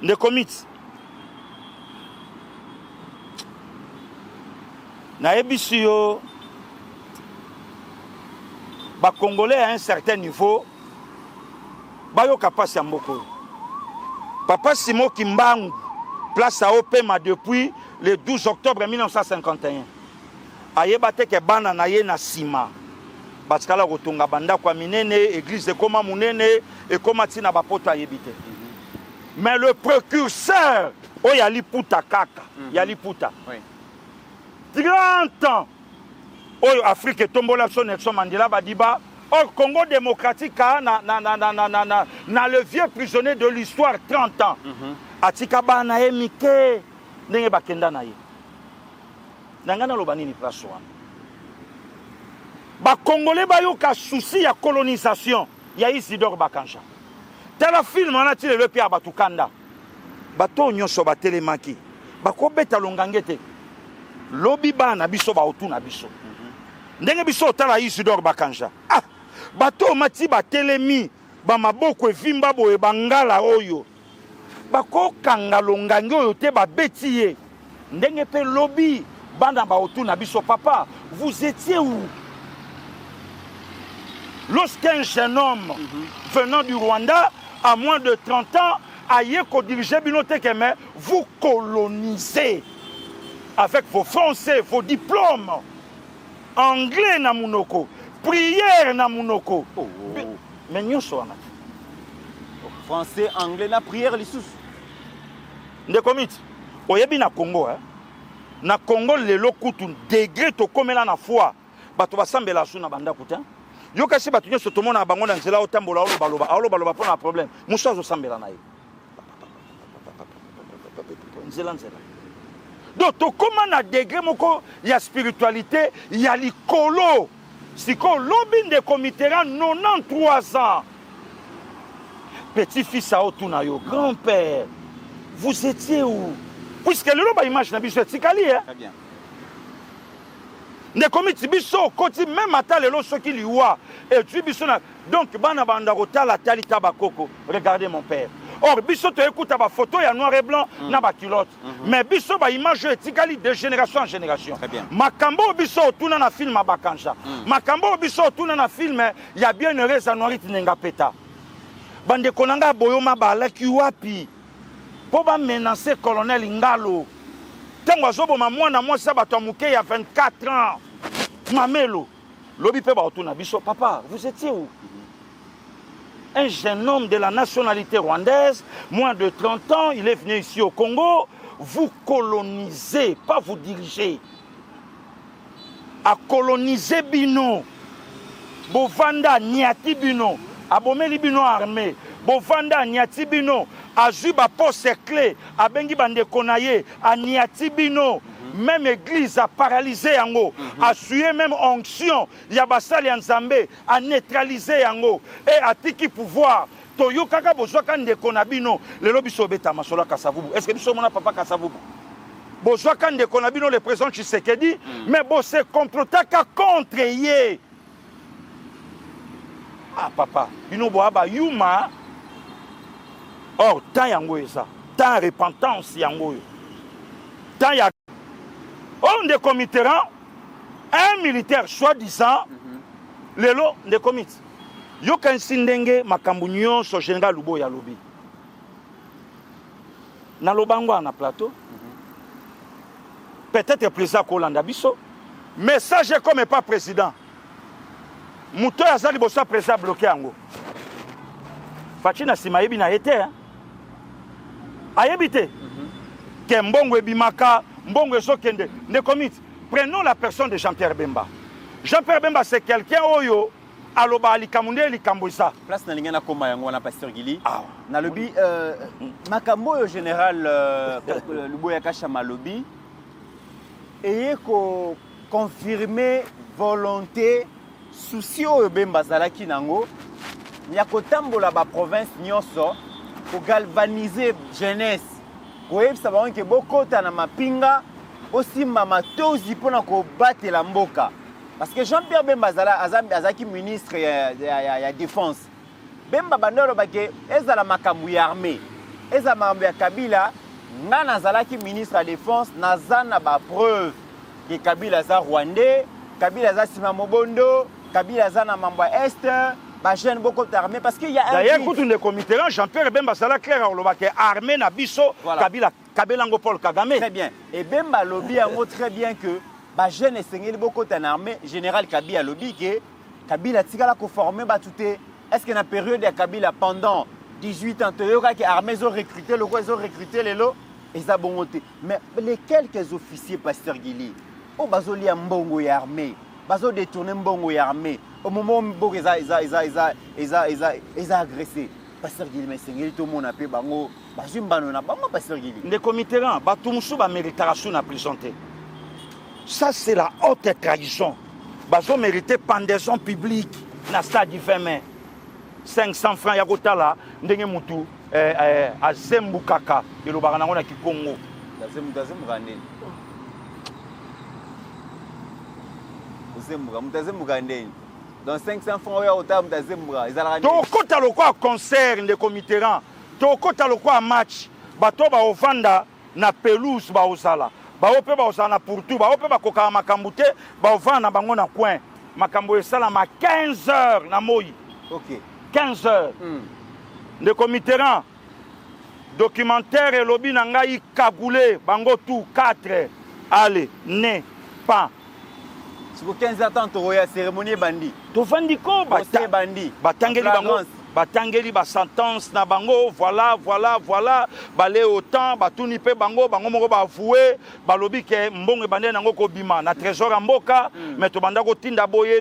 Speaker 7: De comités. Na Yebisio, les Congolais à un certain niveau, ils capacité à beaucoup. Papa Simo Kimbangu, place à OPEMA depuis le 12 octobre 1951. Aye bate ke bana na ye na sima. Parce que la rotonga banda kwa minene, église de koma munene, et koma tina bapoto ayebite. Mais le précurseur, oh yali puta kaka, yali puta. 30 ans. Oh, Afrique tombola son Nelson Mandela Badiba. Oh, Congo démocratique na le vieux prisonnier de l'histoire 30 ans. Atika ba na emike ndenge bakenda na ye. Nangana lobani ni place wana. Ba Congolais ba yo ka souci ya colonisation ya Isidore Bakanja. Tala film on a tiré le Pierre Batukanda. Bato nyonso ba telemaki. Ba ko beta longangete. Lobi ba na biso ba otu na biso. Ndenge biso tala Isidore Bakanja. Ah, bato mati ba telemi ba maboko evimba boye bangala oyo. Bako kanga longange oyo te ba betiye. Ndenge pe lobi banda ba otu na biso papa, vous étiez où? Lorsqu'un jeune homme venant du Rwanda à moins de 30 ans a dirigé Binotekeme, vous colonisez avec vos français, vos diplômes. Anglais na munoko, prière na munoko. Mais nous sommes
Speaker 6: français, anglais na prière les sous.
Speaker 7: Nde komit. Oyebi na Congo na Congo lelo kutu degré to komela na foi bato basambela su na banda kuta yo kasi bato nyoso tomona bango na nzela otambola olo baloba pona problème muso azosambela na ye nzela donc tokoma na degré moko ya spiritualité ya likolo siko lobi ndeko Mitterrand 93 ans petit-fils à otuna yo grand-père vous étiez où puisque le loba image na biso tikali hein
Speaker 6: Très bien.
Speaker 7: ndeko biso koti même ata lelo soki liwa et tu biso na donc bana banda kotala tali tabakoko regardez mon père. Or, biso te écoute ba photo ya noir et blanc na ba culotte. Mais biso ba image etikali de génération en génération. Makambo biso tuna na film abakanja. Makambo biso tuna na film ya bien heureuse Noirite Nenga Peta. Bande konanga boyoma ba laki wapi. Po ba menacer colonel Ngalo. Tango azoboma mwana mwasi bato muke ya 24 ans. Mamelo. Lobi pe ba tuna biso papa, vous étiez où? Un jeune homme de la nationalité rwandaise, moins de 30 ans, il est venu ici au Congo, vous colonisez, pas vous diriger. À coloniser Bino, Bovanda, Niati Bino, Abomeli Bino armé, Bovanda, Niati Bino, Azuba poste clé, à Bengi Bande Konaye, à Niati Bino. Même église a paralysé Yango, a sué même onction, Yabasali Nzambe, a neutralisé Yango, et a tiki pouvoir. Toyo kaka bozwaka ndeko na bino, lelo biso beta masola Kasavubu. Est-ce que biso mona papa Kasavubu? Bozwaka ndeko na bino le président Tshisekedi, mais bo se contre-taka contre ye. Ah papa, bino boaba yuma. Or, tant yango eza, tant repentance yango. Tant ya on de Mitterrand, un militaire soi-disant, lelo de comité. Yo kan sindenge makambu nyonso général Lubo ya lobi. Na lobango na plateau. Peut-être président Kolanda biso, mais ça j'ai comme pas président. Muto azali bosa président bloqué yango. Fatina simayebi na été hein. Ayebité. Kembongo ebimaka Mbongo Sokende, prenons la personne de Jean-Pierre Bemba. Jean-Pierre Bemba, c'est quelqu'un oyo aloba alikamunde likamboisa.
Speaker 6: Place na lingana koma yango na pasteur Gili. Na lobi makambo yo général Luboya Kashama lobi et ko confirmer volonté souci oyo Bemba zalaki nango ya kotambola ba province nyonso ko galvaniser jeunesse. Oui, ça va que beaucoup de mapinga aussi mamatozi pour nous battre la mboka. Parce que Jean-Pierre Bemba azaki ministre ya défense. Bemba bandolo bake ezala makambu ya armée. Ezala makambu ya Kabila ngana zalaki ministre ya défense nazana ba preuve que Kabila za Rwandais, Kabila za Sima Mobondo, Kabila za na mambo ya Est. Bah, jeune beaucoup d'armée parce qu'il y a un
Speaker 7: d'ailleurs quand on est comité Jean-Pierre Bemba ça la clair on le voit que armée na biso Kabila ngo Paul Kagame
Speaker 6: très bien et Bemba lobby en très bien que bah jeune et beaucoup en armée général Kabila lobby que Kabila tigala ko formé ba touté est-ce que na période de Kabila pendant 18 ans toyoka que armée ont recruté le quoi ils ont recruté les lots et ça bonté mais les quelques officiers pasteur Gili oh bazoli ya mbongo ya armée bazo détourner mbongo ya armée au moment où ils ont agressé. Pasteur Gili, mais c'est tout le monde a fait bango. Bazumbano na bango Pasteur Gili.
Speaker 7: Les comités là, batumsu ba méritation na présenté. Ça c'est la haute trahison. Bazo mérité pendaison publique na stade du 20 mai. 500 francs ya kotala ndenge mutu azembu kaka elobaka nango na Kikongo.
Speaker 6: Azembu gandeni. Azembu gandeni. Dans 500 francs,
Speaker 7: tokota lokwa concert ndeko Mitterrand tokota lokwa match bato ba ovanda na pelouse ba osala ba ope ba osala na pourtout ba ope ba koka makambu te ba ovanda bango na coin makambo esala ma 15 heures na moyi.
Speaker 6: OK
Speaker 7: 15 heures ndeko Mitterrand documentaire et lobby na ngai kagoulé bango tout 4 allez ne pas
Speaker 6: pour 15 ans, tu as cérémonie bandi.
Speaker 7: Tu fais bandi.
Speaker 6: Bandi.
Speaker 7: Batangeli bango. batangeli ba sentence na bango voilà balé autant batuni pe bango moko ba avoué balobi ke mbongo bande nango ko bima na trésor mboka mais to banda ko tinda boye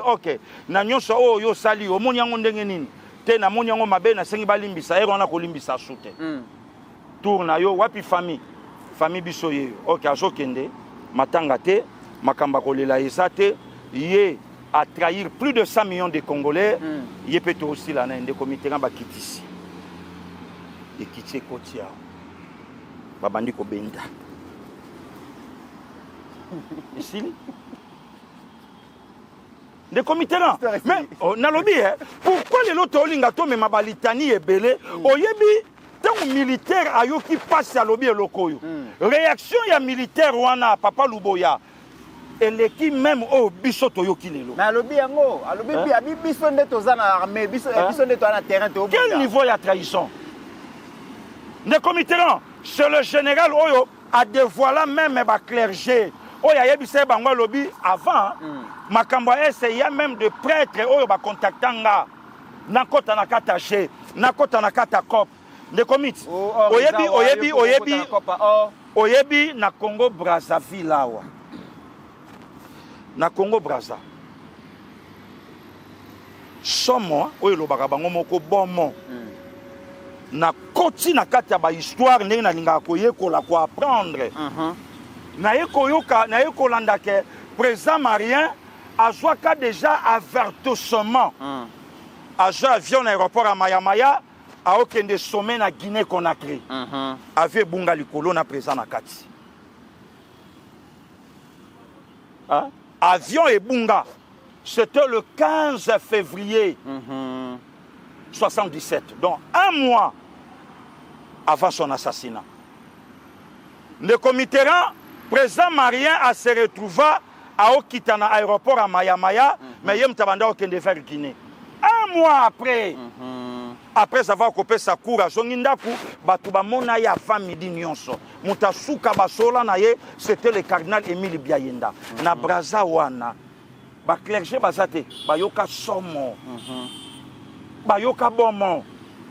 Speaker 7: OK na nyonso yo sali o moni yango ndenge nini te na moni yango mabe na sengi balimbisa wana ko limbisa sute tourna yo wapi famille biso ye OK azokende matanga te makamba kolela ezate ye à trahir plus de 100 millions de Congolais, il peut aussi là dans des comités en bakitisi. Et kitché kotia. Babandi ko benda. Ici. Des comités là. Mais na lobi pourquoi les loto olinga to me mabalitani ebele oyebi tant militaire ayo qui passe à lobi lokoyo. Réaction ya militaire wana papa Luboya. Et l'équipe même au biso toyoki lelo.
Speaker 6: Mais alobi yango, alobi biso nde tozana armée, biso nde tozana terrain to.
Speaker 7: Quel niveau y a trahison? Ne committeront, c'est le général Oyo a dévoilé même ba clergé. Oya yebise bango lobi avant makambo essayé même de prêtre Oyo ba contactanga. Nakota nakata G, nakota nakata cop. Ne commit. Oyebi na Congo Brazzaville lawa. Na Congo Brazza somo oyo lobaka bango moko bomo na koti na kati ya ba histoire ndenge na linga koyekola ko apprendre na yekolanda ke président Marien azwaka déjà avertissement aja avion na aéroport à Mayamaya a okende sommet na Guinée Conakry avait bunga likolo na président na kati avion et bunga. C'était le 15 février 77. Donc, un mois avant son assassinat. Le comité président Marien a se retrouvé à Okitana aéroport à Mayamaya, mais il y a un vers Guinée. Un mois après, après avoir coupé sa cour à Zongindaku, Batouba Mona ya famille d'Inyonso. Moutasuka Basola naye, c'était le cardinal Émile Biayenda. Na Brazawana, ba clergé bazate, bayoka somo, bayoka bomo,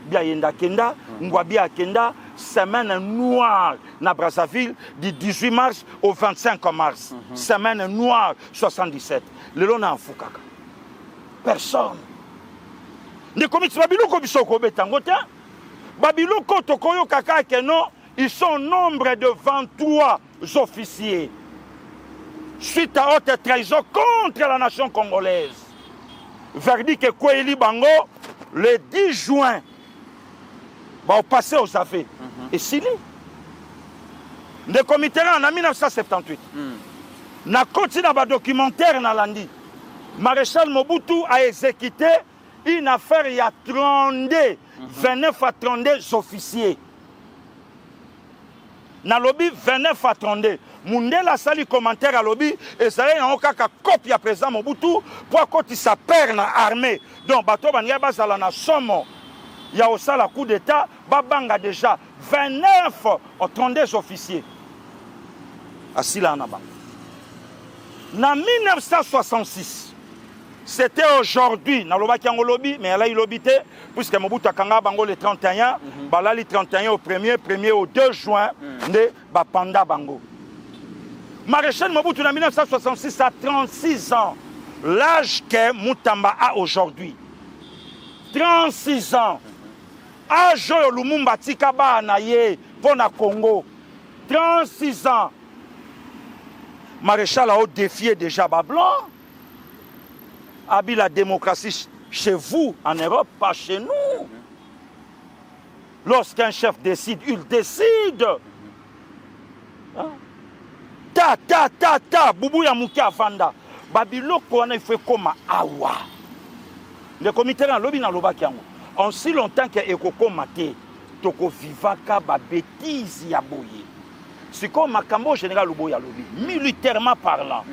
Speaker 7: Biayenda Kenda, Ngwabia Kenda, semaine noire na Brazzaville du 18 mars au 25 mars. Semaine noire 77. Le lona en Fukaka. Personne. Ne commis Babiloko bisoko betangote. Babiloko tokoyo kaka keno, ils sont nombre de 23 officiers. Suite à haute trahison contre la nation congolaise. Verdict Kweli Bango le 10 juin. Bah, passé aux affaires. Et Sili. Le comité en 1978. Na continué à documentaire na landi. Maréchal Mobutu a exécuté une affaire, il y a 32, 29 à 32 officiers. Na lobby 29 à 32. Mundela sali commentaire à lobby et ça y a un copie à président Mobutu pour côté sa père na armée. Donc bato banya bazala na somo. Il y a aussi la coup d'état babanga déjà 29 à 32 officiers. Asila na bang. Na 1966 c'était aujourd'hui, dans le lobby, mais là il lobité, puisque Mobutu Kanga Bango le 31, Balali 31 au 1er au 2 juin, de Bapanda Bango. Maréchal Mobutu en 1966 a 36 ans, l'âge que Moutamba a aujourd'hui. 36 ans. Âge Lumumba Tikaba Anaye pour na Congo. 36 ans. Maréchal a défié déjà Bablan. Habille la démocratie chez vous, en Europe, pas chez nous. Lorsqu'un chef décide, il décide. Boubou Yamouki Avanda. Babilo Kouane fait comme Awa. Le comité en lobby dans le Bakiango. En si longtemps que Ekoko Mate, Toko Vivaka, ba bêtise Yaboye. C'est comme Makambo général Luboya lobby, militairement parlant.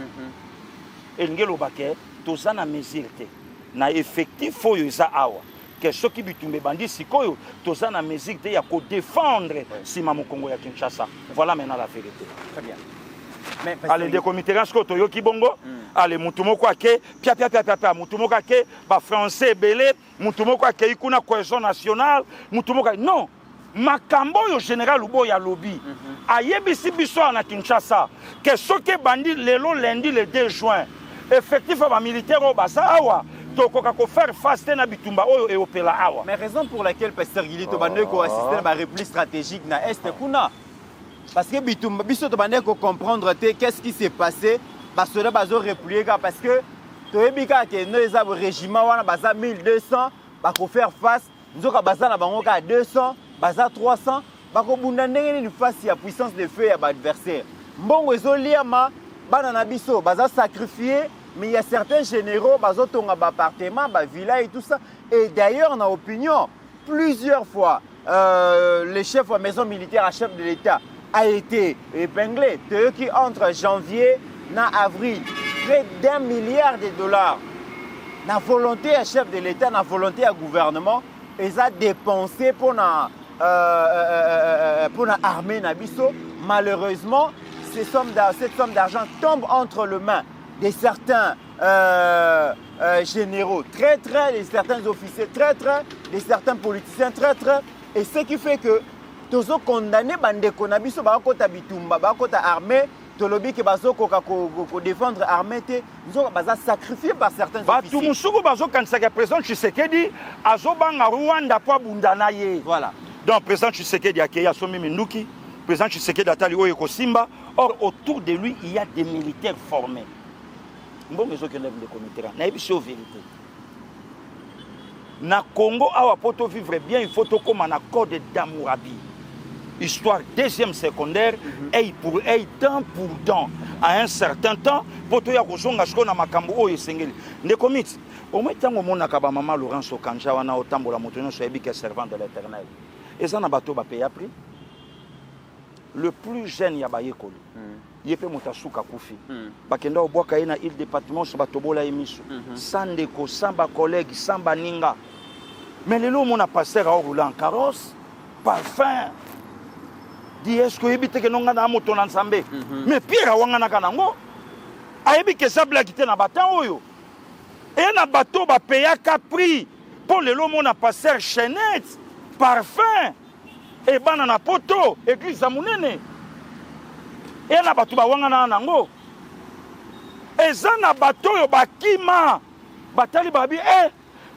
Speaker 7: Et Ngelo Baké. Toza na mesure te na effectif oyo eza awa que soki bitumbe bandi sikoyo toza na mesure te ya ko défendre sima mokongo ya Kinshasa. Voilà maintenant la vérité.
Speaker 6: Très bien.
Speaker 7: allez ndeko mitterrand ce que toyoki bongo allez mutu moko ake pia mutu moko ake ba français ebele mutu moko ake ikuna cohésion nationale mutu moko non makambo yo général Luboya lobby ayebisi biso na Kinshasa que soki bandi lelo lundi le 2 juin effectif ba militaire au basa awa tokoka ko faire face na bitumba oyo eopela awa.
Speaker 6: Mais raison pour laquelle pasteur Gili to bande ko assister à repli stratégique na est kuna parce que bitumba biso to bande ko comprendre qu'est-ce qui s'est passé parce que bazo replier parce que to ebika ke no eza régiment wana baza 1200 ba ko faire face nzoka baza na bango ka 200 baza 300 ba ko bunda ndenge ni face ya puissance de feu ya ba adversaire mbongo ezoliama bana na biso baza sacrifié. Mais il y a certains généraux, appartements, villas et tout ça. Et d'ailleurs, on a opinion, plusieurs fois, le chef de la maison militaire, le chef de l'État, a été épinglé. De qui entre janvier et avril, près d'$1 milliard. La volonté à chef de l'État, la volonté à gouvernement, ils ont dépensé pour l'armée Nabiso. Malheureusement, cette somme d'argent tombe entre les mains de certains généraux traîtres, de certains officiers traîtres, de certains politiciens traîtres. Et ce qui fait que tous les condamnés, bandeko na biso ba kota bitumba, ba kota armée, tolobi ke bazo ko défendre l'armée, ils ont sacrifié par certains officiers.
Speaker 7: Tout musuko bazo kansaka président Tshisekedi azo banga Rwanda po bundana ye.
Speaker 6: Voilà.
Speaker 7: Donc président Tshisekedi akeya somi minduki, président Tshisekedi atali oyo ko Simba, or autour de lui il y a des militaires formés. Bon, mais aucun lève de comité. Na vérité. Na Congo, awa poto vivre bien, il faut comme un accord de Damourabi. Histoire deuxième secondaire, et pour temps pour temps. À un certain temps, poto ya kozonga shko na makambo oyo sengeli. Ne komit. Au moins tango mona ka ba mama Laurence Okanja wana otambola moto nyonso yebi ke servant de l'Éternel. Et ça na bato ba paye prix. Le plus jeune ya ba yekoli. Yepe mutasuka kufi bakenda obwaka ina il département so batobola emiso sandeko samba collègue samba ninga mais lelo mona passer a rouler en carrosse parfum di est-ce que yebite ke nonga na moto na nsambe mais pire wanga na kanango ayebi ke sa blague te na batan oyo et na bateau ba payer ka prix pour lelo mona passer chaînette parfum et bana na poto église za munene. Et na bato ba wanga na nango eza na bato yo bakima batali babi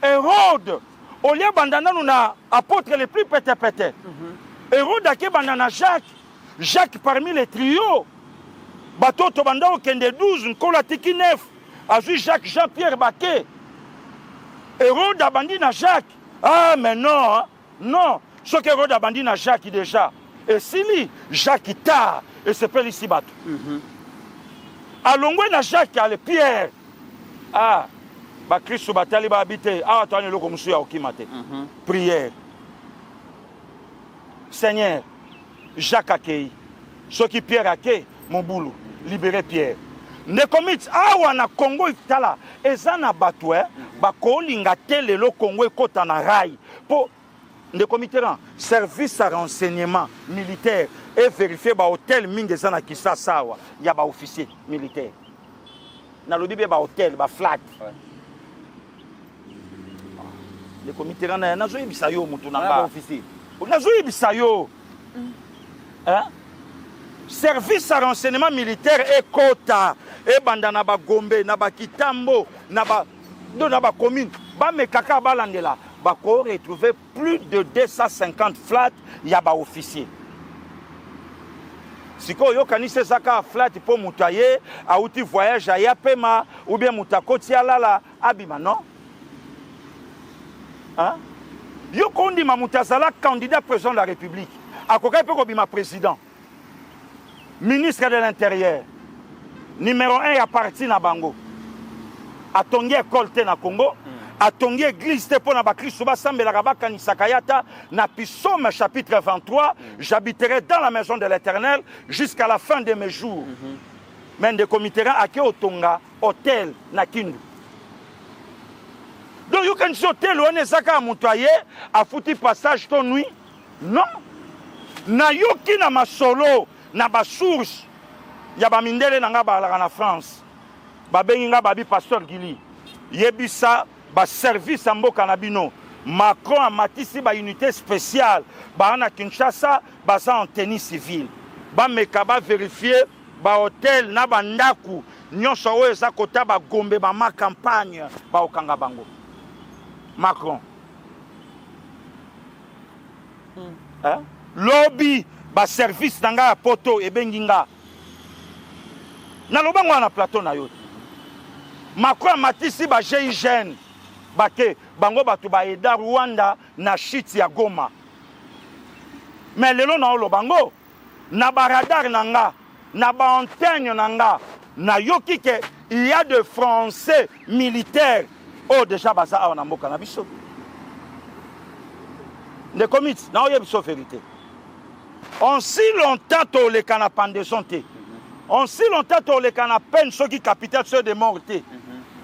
Speaker 7: Hérode olia bandana na apôtre les plus pété Hérode ake bandana Jacques parmi les trios bato to banda o kende 12 nkola tiki 9 azui Jacques Jean-Pierre Baké Hérode abandi na Jacques mais non ce que Hérode abandi na Jacques déjà et si Jacques tard et c'est pas ici bateau. Alongwe na Jacques a le Pierre. Ba Christ batali ba habiter. Attendez le comme ya okimate. Prière. Seigneur, Jacques akei. Ce qui Pierre akei, mon boulot, libérer Pierre. Ne commit na Congo itala ezana batwe ba ko linga tele le Congo ekota na rai. Po de comité service à renseignement militaire et vérifier ba hôtel mingi sana Kisasa wa ya ba officier militaire na lobi ba hôtel ba flat le comité na zo yebisa yo mutu na ba officier na zo yebisa yo service à renseignement militaire et kota et banda na ba Gombe na ba Kitambo na ba commune ba mekaka balandela bako retrouver plus de 250 flats yaba officiers. Siko yo kanise zaka flat pour mutaye a outi voyage à yapema ou bien mutakoti alala abima non? Yo kondi ma mutazala candidat président de la République. Akoka pe ko bima président. Ministre de l'Intérieur. Numéro 1 ya parti na bango. Atongi école te na Congo. Atongi église te pona ba Kristo ba sambela ba kanisaka yata na Psaume chapitre 23 j'habiterai dans la maison de l'Éternel jusqu'à la fin de mes jours. Mais de comitera ake otonga hôtel na Kindu. Donc you can see hôtel on ezaka mutoye a fouti passage ton nuit. Non. Na yoki na masolo na ba source ya ba mindele nanga balaka na France babengi nga babi pasteur Gili yebisa ba service mboka na bino Macron a matisi ba unité spéciale ba na Kinshasa baza en tenue civile ba meka ba vérifier ba hôtel na ba ndaku nyonso oyo eza kota ba gombe ba ma campagne ba okanga bango Macron lobby ba service nanga ya poto ebengi nga na lobango na plateau na yo Macron matisi ba GIGN bake bango batu ba eda Rwanda na shit ya Goma mais lelo na olo bango na ba radar nanga na ba antenne nanga na yoki ke il y a de français militaires oh déjà baza awa na mboka na biso de commit na oye biso vérité on si longtemps to le kana pendaison te on si longtemps to le kana peine soki capitaine ceux de morte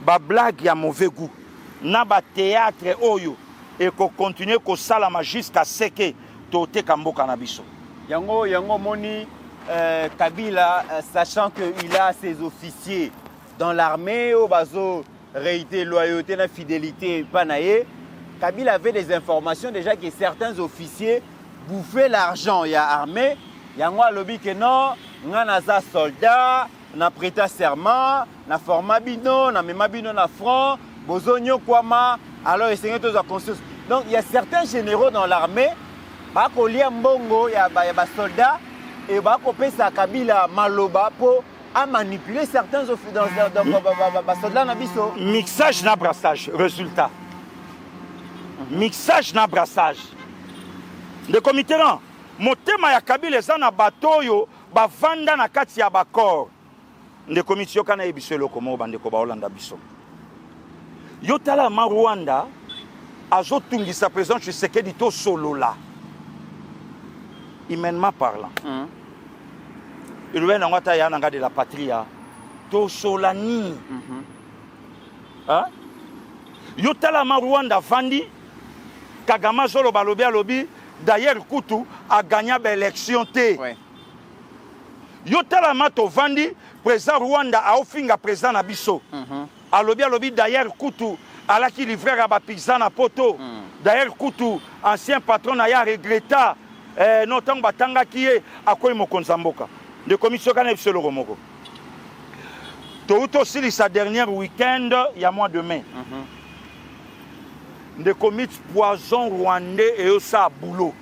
Speaker 7: ba blague ya mauvais goût na ba théâtre oyo et ko continuer ko salama jusqu'à ce que to te kamboka na biso
Speaker 6: yango moni Kabila sachant que il a ses officiers dans l'armée au bazo réité loyauté na fidélité panaye Kabila avait des informations déjà que certains officiers bouffaient l'argent ya armée yango alobi que non ngana za soldat na prêta serment na forma bino na mema bino na front bozonyo kwama alors essayer tous à conscience donc il y a certains généraux dans l'armée ba ko lia mbongo ya ba soldats et ba ko pesa Kabila maloba pour à manipuler certains officiers dans soldats na biso
Speaker 7: mixage na brassage résultat mixage na brassage de comité là motema ya Kabila eza na bato yo bavanda na kati ya bakor nde commission kana ebiso loko mo bande ko ba Hollanda biso yo tala ma Rwanda azo tungisa président Tshisekedi to solo là humainement parlant il veut n'angata ya nanga de la patria to solani hein yo tala ma Rwanda vandi Kagama zolo balobi alobi d'ailleurs Kutu a gagné l'élection té
Speaker 6: ouais.
Speaker 7: Yo tala mato vandi président Rwanda a ofinga président na biso alobi d'ailleurs Kutu ala ki livrer à ba pizza na poto d'ailleurs Kutu ancien patron na ya regretta notango batanga kié akoyi mokonza mboka de commission kana biso lo moko to aussi sa dernière week-end il y a mois de mai de commit poison rwandais et ça boulot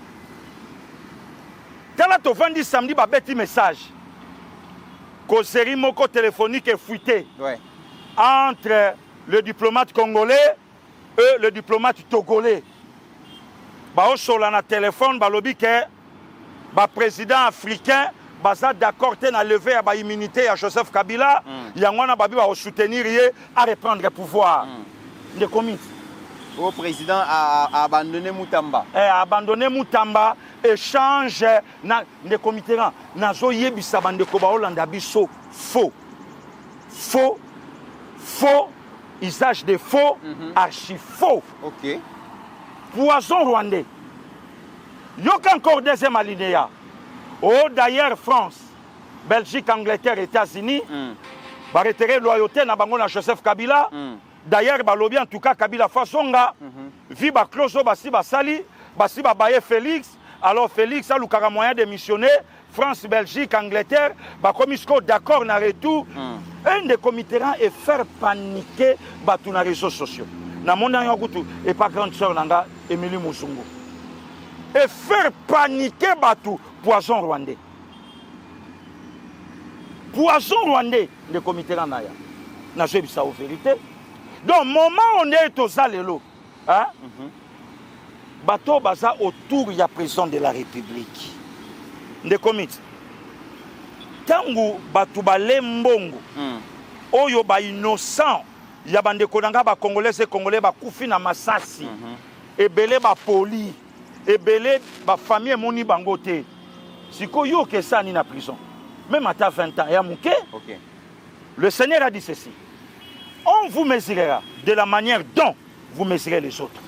Speaker 7: tala to vandi samedi ba beti message causerie moko téléphonique est fuité
Speaker 6: ouais.
Speaker 7: entre le diplomate congolais et le diplomate togolais ba osola na téléphone ba lobi ke ba président africain baza d'accord te na lever ya ba immunité ya Joseph Kabila yango na babi ba soutenir ye à reprendre le pouvoir de commit
Speaker 6: au président a abandonné Moutamba
Speaker 7: a abandonné Moutamba échange na de comité là nazo yebisa bande ko ba Hollanda biso faux usage de faux archi faux
Speaker 6: OK
Speaker 7: poison rwandais yok encore deuxième alinéa oh d'ailleurs France Belgique Angleterre États-Unis ba retirer loyauté na bango na Joseph Kabila d'ailleurs balobi en tout cas Kabila fasonga vi ba closo basi basali basi babaye Félix alors Félix a le moyen de missionner France Belgique Angleterre ba komisko d'accord na retour un des comités et faire paniquer batu na réseaux sociaux na monda yokutu et pas grande sœur nanga Émilie Musungu et faire paniquer batu poison rwandais de comité là na ya na je bisa au vérité donc moment on est aux alelo hein bateau baza autour ya président de la République de comité tangu batu balembongo oyo ba innocent ya bande konanga ba congolais et congolais ba kufi na masasi ebele ba poli ebele ba famille moni bangote siko yo ke ça ni na prison même à 20 ans ya muke
Speaker 6: OK
Speaker 7: le Seigneur a dit ceci on vous mesurera de la manière dont vous mesurez les autres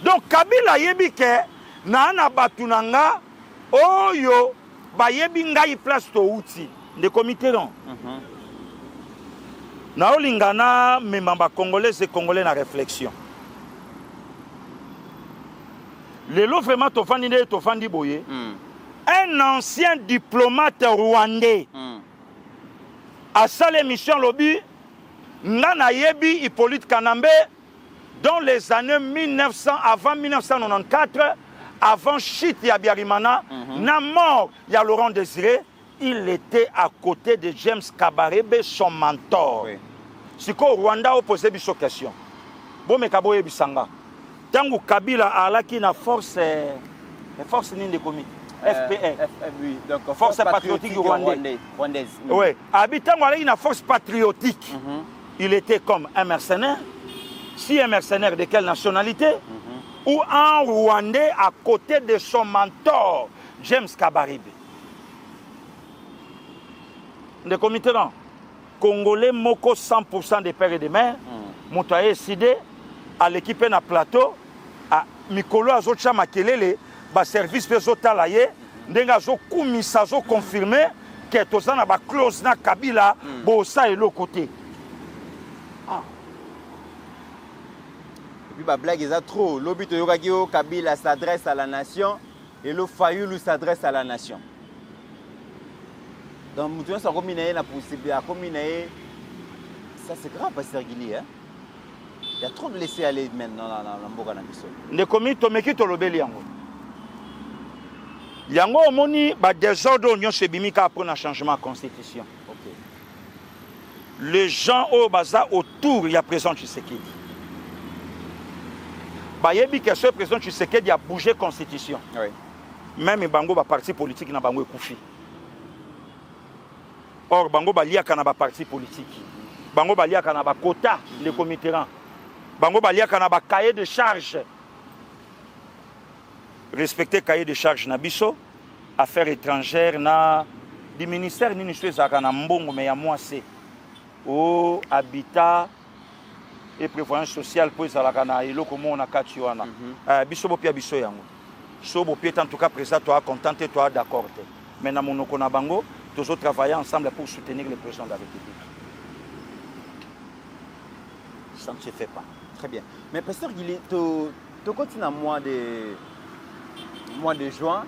Speaker 7: donc Kabila yebi ke na batu nanga oyo ba yebi ngai place to uti de comité non. Na olingana memamba congolais et congolais na réflexion. Lelo vraiment tofandi boye. Un ancien diplomate rwandais a sa l'émission lobby Nana Yebi Hippolyte Kanambe dans les années 1900 avant 1994 avant chute ya Biarimana na mort ya Laurent Désiré, il était à côté de James Kabarebe, son mentor. Si ko Rwanda a posé biso question. Bon me kabo yebisanga. Tangu Kabila alaki na force nini de commis FPR.
Speaker 6: Oui, donc
Speaker 7: force patriotique
Speaker 6: rwandaise.
Speaker 7: Oui, habitant alaki na force patriotique. Il était comme un mercenaire. Si un mercenaire de quelle nationalité? Ou un Rwandais à côté de son mentor, James Kabarebe. Le comité là, Congolais moko 100% des pères et des mères, Moutaye décidé à l'équipe na plateau, à Mikolo Azocha Makelele, ba service de Zotalaye, ndenga zo kumisa zo confirmé que tozana ba close na Kabila, bo ça et l'autre côté.
Speaker 6: Et puis bah blague est trop. L'obit Yogagio Kabila s'adresse à la nation et le Fayoulou s'adresse à la nation. Donc nous ça combiner la possibilité à combiner. Ça c'est grave Pasteur Guili hein. Il y a trop de laisser aller maintenant dans Mboka na biso.
Speaker 7: Ne komi to meki to lobeli yango. Yango omoni ba désordre union se bimika pour un changement de constitution.
Speaker 6: OK.
Speaker 7: Les gens au baza autour il y a présent Tshisekedi. Ba yebi que ce président Tshisekedi a bougé constitution.
Speaker 6: Oui.
Speaker 7: Même bango ba parti politique na bango ekufi. Or bango ba liaka na ba parti politique. Bango ba liaka na ba quota de comité rang. Bango baliaka na ba cahier de charge. Respecter cahier de charge na biso, affaires étrangères na du ministère ni niswe zaka na mbongo me ya mwase. O habitat et prévoyance sociale pour ezalaka na eloko mona kati wana. Biso bo pia biso yango. So bo pia en tout cas président toi contenté toi d'accord. Mais na monoko na bango, tous travailler ensemble pour soutenir le président de la République. Ça ne se fait pas.
Speaker 6: Très bien. Mais Pasteur Guili, tu continues au mois de juin.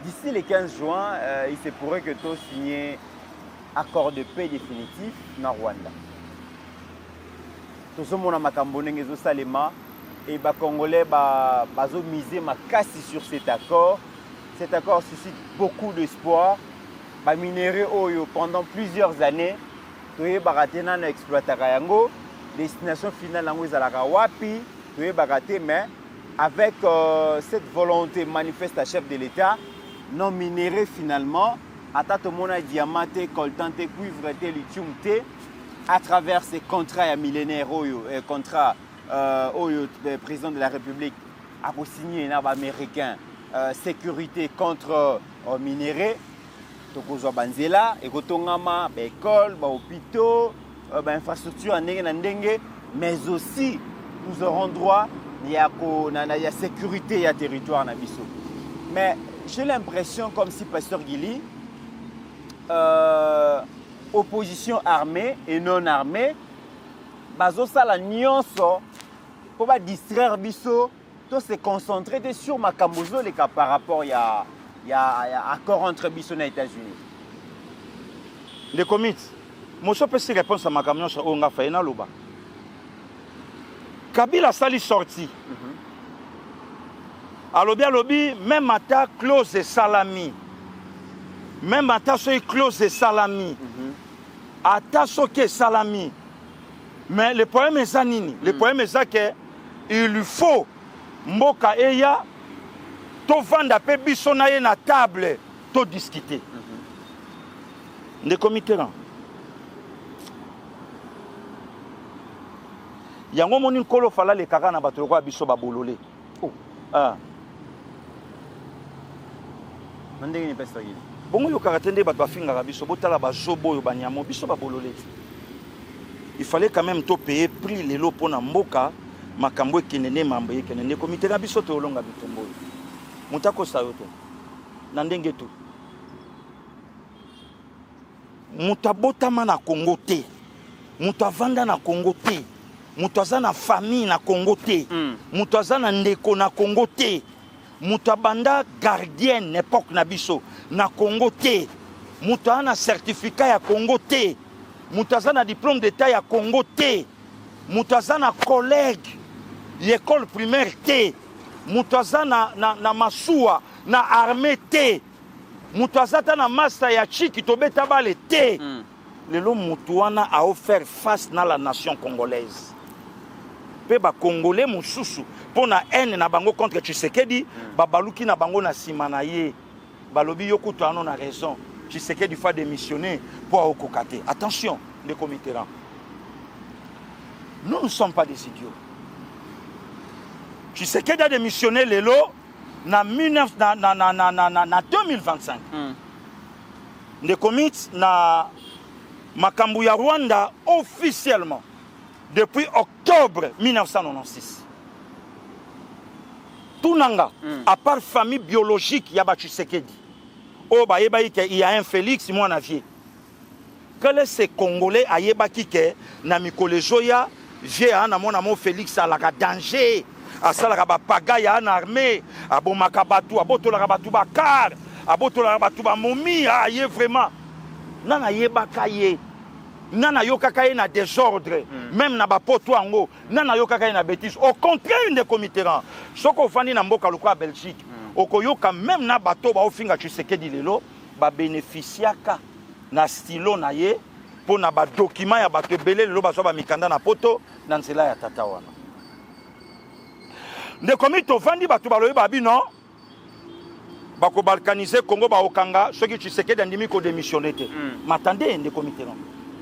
Speaker 6: D'ici le 15 juin, il se pourrait que tu signes accord de paix définitif dans Rwanda. Tu as mis Salema et les Congolais ont misé sur cet accord. Cet accord suscite beaucoup d'espoir. Les minéraux pendant plusieurs années, tu as exploité destination finale est wapi, mais avec cette volonté manifeste à chef de l'État, non minéré finalement, à tout le monde diamant, coltan, cuivre, lithium, à travers ces contrats millénaires, contrats le président de la République a signé un américain sécurité contre minéré. Tokozo banzela, ekotongama, école, hôpitaux, infrastructure en ndenge, mais aussi nous aurons droit à la sécurité et à territoire na biso. Mais j'ai l'impression comme si Pasteur Guili, opposition armée et non armée, bazo sala nyonso pour pas distraire biso, to se concentrer sur makambozo les cas par rapport il y a accord entre biso et les États-Unis.
Speaker 7: Les comités. Monsieur peut se répondre à ma camion sur Onga Faina Loba. Kabila sali sorti. Alobi, même à close de salami. Même à ta close de salami. À ta soke salami. Mais le problème est ça nini. Le problème est ça que il lui faut mboka eya to vanda pe biso na ye na table to discuter. Les comités rang. Yango moni nkolo fala le kaka na bato kwa biso babolole.
Speaker 6: Ndenge ni Pasteur Guili.
Speaker 7: Bongo yo karatende bato bafinga biso botala bazobo yo banyamo biso babolole. Il fallait quand même to payer prix lelo pona mboka makambo ekenene mambo ekenene comité na biso to longa bitombo. Mutako sayo to. Na ndenge to. moto abotama na Congo te, moto avanda na Congo te, moto aza na famille na Congo te, moto aza na ndeko na Congo te, moto abanda gardienne époque na biso na Congo te, moto aza na certificat ya Congo te, moto aza na diplôme d'état ya Congo te, moto aza na collègue l'école primaire te, moto aza na masuwa na armée te, moto aza na master ya chiki tobeta bale te. Lelo moto wana a offert face na la nation congolaise. Pe ba congolais mususu pona haine na bango contre Tshisekedi, babaluki na bango na sima na ye. Balobi yokuto ano na raison. Tshisekedi fa démissionner pour okokate. Attention, les comités. Nous ne sommes pas des idiots. Tshisekedi a démissionné lelo na 2025. Les comités na makambu ya Rwanda officiellement depuis octobre 1996. Tunanga, à part famille biologique yaba Tshisekedi. Oh ba yeba il y a un Félix moi na vie. Quel est ce Congolais a yeba kike na mikolo joya j'ai na mon Félix à la danger. Asalaka ba pagaya na armée, abomaka batu, abotolaka batu bakar, abotolaka batu ba momi, aye vraiment. Nana yebaka ye. Nana yokaka ye na désordre, même na ba poto ango, nana yokaka ye na bêtise. Au contraire des comités. Soko fandi na mboka lokwa Belgique, okoyoka même na bato ba ofinga Tshisekedi lelo, ba bénéficiaka na stylo na ye pour na ba document ya bato belé lelo ba so ba mikanda na poto na nzela ya tata wana. Nde komito vandi bato baloyi babi non bako balkaniser Congo ba okanga ceux qui Tshisekedi andimi ko démissionner te. M'attendez nde komité non.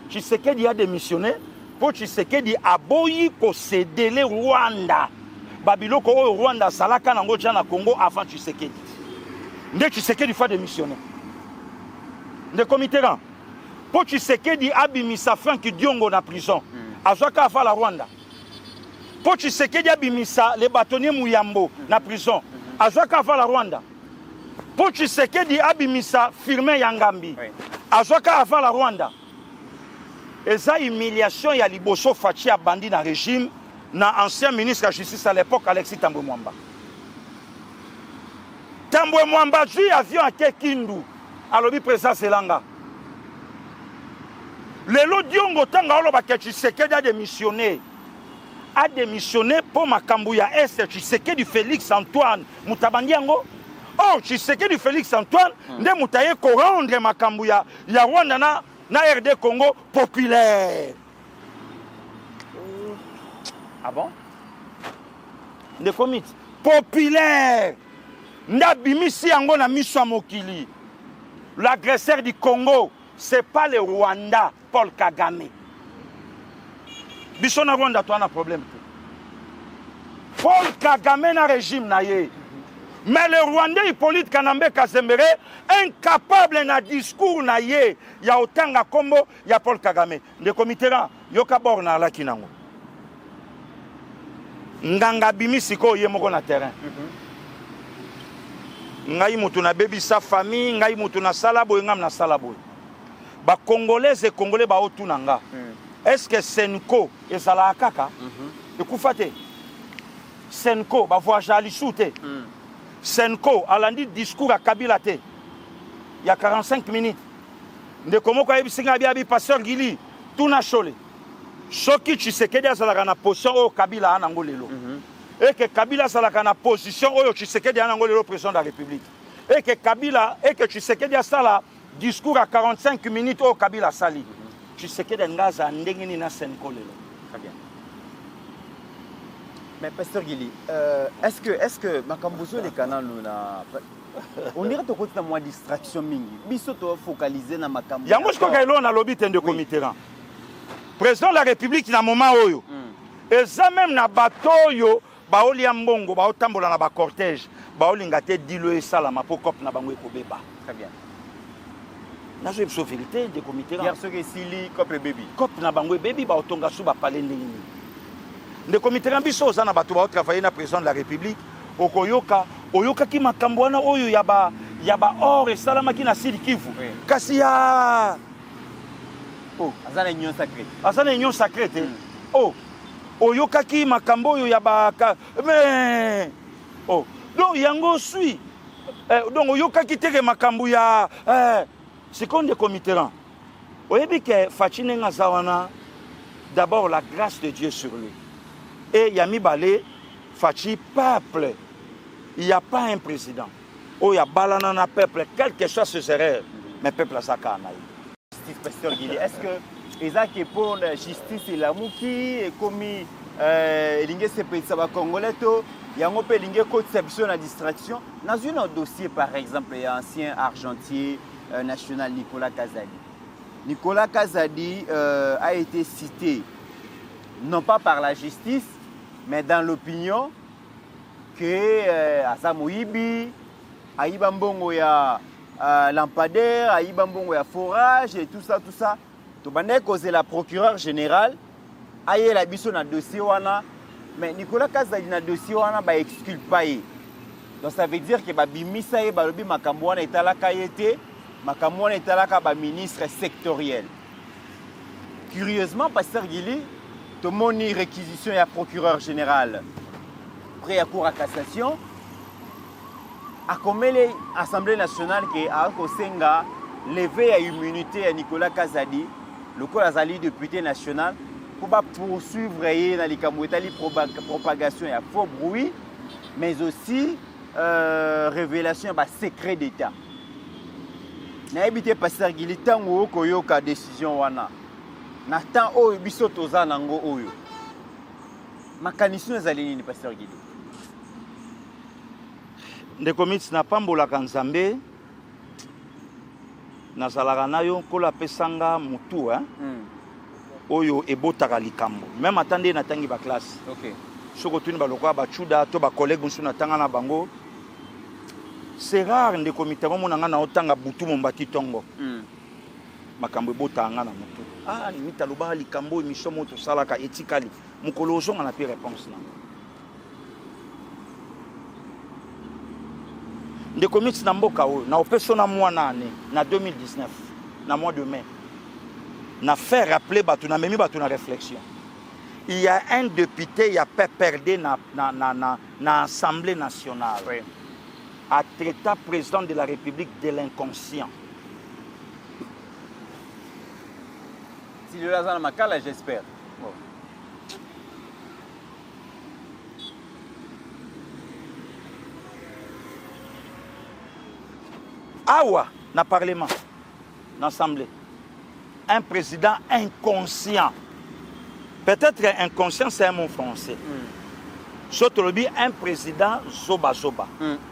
Speaker 7: Tshisekedi a démissionné pour Tshisekedi aboyi ko céder le Rwanda. Babiloko o Rwanda salaka nango na Congo avant Tshisekedi. Nde Tshisekedi fa démissionner. Nde komité non. Pour Tshisekedi abimisa Frank Diongo na prison. Azwaka afa la Rwanda. Pour Tshisekedi abimisa les bâtonniers Muyambo na prison. Azwaka afa la Rwanda. Pour Tshisekedi abimisa Firmin Yangambi. Azwaka afa la Rwanda. Eza humiliation ya liboso fachi ya bandi na régime na ancien ministre de la justice à l'époque Alexis Tambwe Mwamba. Tambwe Mwamba ju avion à Kindu. Alobi président Selanga. Lelo Diongo tanga oloba ke Tshisekedi a démissionné. A démissionné pour makambu ya Est Tshisekedi Félix Antoine Mutabandi yango. Oh Tshisekedi Félix Antoine nde mutaye ko rendre makambu ya Rwanda na RD Congo populaire. Ah bon? Nde komit populaire. Nda bimisi yango na miso mokili. L'agresseur du Congo, c'est pas le Rwanda, Paul Kagame. Biso na Rwanda to na problème. Paul Kagame na régime na ye. Mais le Rwandais Hippolyte Kanambe Kazembere incapable na discours na ye ya otanga kombo ya Paul Kagame. De comité là yoka bor na la kinango. Nganga bimisi ko ye moko na terrain. Ngai mutu na bebi sa famille, ngai mutu na salabo ngam na salabo. Ba Congolais et Congolais ba otunanga. Est-ce que Senko ezala kaka? Ekufate. Senko ba voyage à l'isouté. Senko alandi discours à Kabila te. Il y a 45 minutes. De comment quoi ebisinga bi pasteur Gili tuna chole. Soki Tshisekedi azalaka na position o Kabila anango lelo. Et que Kabila azalaka na position o Tshisekedi anango lelo président de la République. Et que Kabila et que Tshisekedi asala discours à 45 minutes au Kabila sali. Tshisekedi ngaza ndengini na Senko lelo.
Speaker 6: Très bien. Mais pasteur Gili, est-ce que makambuzo les canaux on dirait que tu as moins distraction mingi. Biso to focaliser na makambu.
Speaker 7: Yango ko kailo na lobby de comité. Président de la République na moment oyo. Et ça même na bateau yo baoli ya mbongo ba otambola na ba cortège, baolinga te dilo esala ma pokop na bango ekobeba.
Speaker 6: Très bien.
Speaker 7: Na je so vérité de comité.
Speaker 6: Hier ce que sili cop baby.
Speaker 7: Cop na bango baby ba otonga su ba palé ndini. Le comité biso za na bato ba travailler na président de la République okoyoka oyoka ki makambo wana oyo ya ba or esalama ki na Sud Kivu. Kasi
Speaker 6: Oh, azana union sacrée.
Speaker 7: Azana union sacrée te. Oh. Oyokaki makambo yo ya baka. Mais oh, donc yango suit. Donc oyokaki teke makambo ya seconde committeran. Oyebi ke Fachine ngazawana d'abord la grâce de Dieu sur lui. Et Yami Balé, Fachi, peuple, il n'y a pas un président. Oh, il y a balanana peuple, quel que soit ses erreurs, mais peuple a sa canaille.
Speaker 6: Justice, Pasteur Guili, est-ce que Isaac est pour la justice et la mouki et commis l'ingé se peut ça va congolais to il y a un peu l'ingé conception la distraction dans un dossier par exemple il y a ancien argentier national Nicolas Kazadi. Nicolas Kazadi a été cité non pas par la justice mais dans l'opinion que Asamoibi, Aïba Mbongo ya lampadaire, Aïba Mbongo ya forage et tout ça. Tout bandé causé la procureure générale, aïe la biso na dossier wana, mais Nicolas Kazadi na dossier wana ba exculpé. Donc ça veut dire que ba bimisa ye ba lobi makambo wana etalaka yete, makambo wana etalaka ba ministre sectoriel. Curieusement, Pasteur Guili, tout mon réquisition ya procureur général. Après la cour à cassation, a comme l'Assemblée nationale qui a levé à immunité à Nicolas Kazadi, le Azali député national, pour poursuivre la propagation et faux bruit, mais aussi révélation de secret d'État. Na habité Pasteur Guili tango koyoka décision wana. Na temps oyo biso toza nango oyo. Makanisi ezali nini Pasteur Guili?
Speaker 7: Ndeko mitsi na pambolaka Nzambe nazalaka na yo kola pesanga mutu oyo ebotaka likambo même atande na tangi ba classe.
Speaker 6: OK.
Speaker 7: Soko tuni balokwa ba chuda to ba collègue musu na tanga na bango. C'est rare ndeko mitero monanga na otanga butu mombati tongo. Makambo ebotanga na mutu. Ah, limita loba likambo émission moto salaka etikali. Mukolo ozonga na pe réponse na. Ndeko mitsi na mboka oyo na opeso na mwana ane na 2019 na mois de mai na fait rappeler batu na memi batu na réflexion. Il y a un député il y a pas perdu na Assemblée nationale. Oui. A traité président de la République de l'inconscient.
Speaker 6: Si le Lazare Makala, j'espère. Bon.
Speaker 7: Awa, na parlement, na assemblée, un président inconscient. Peut-être inconscient, c'est un mot français. Surtout un président zoba.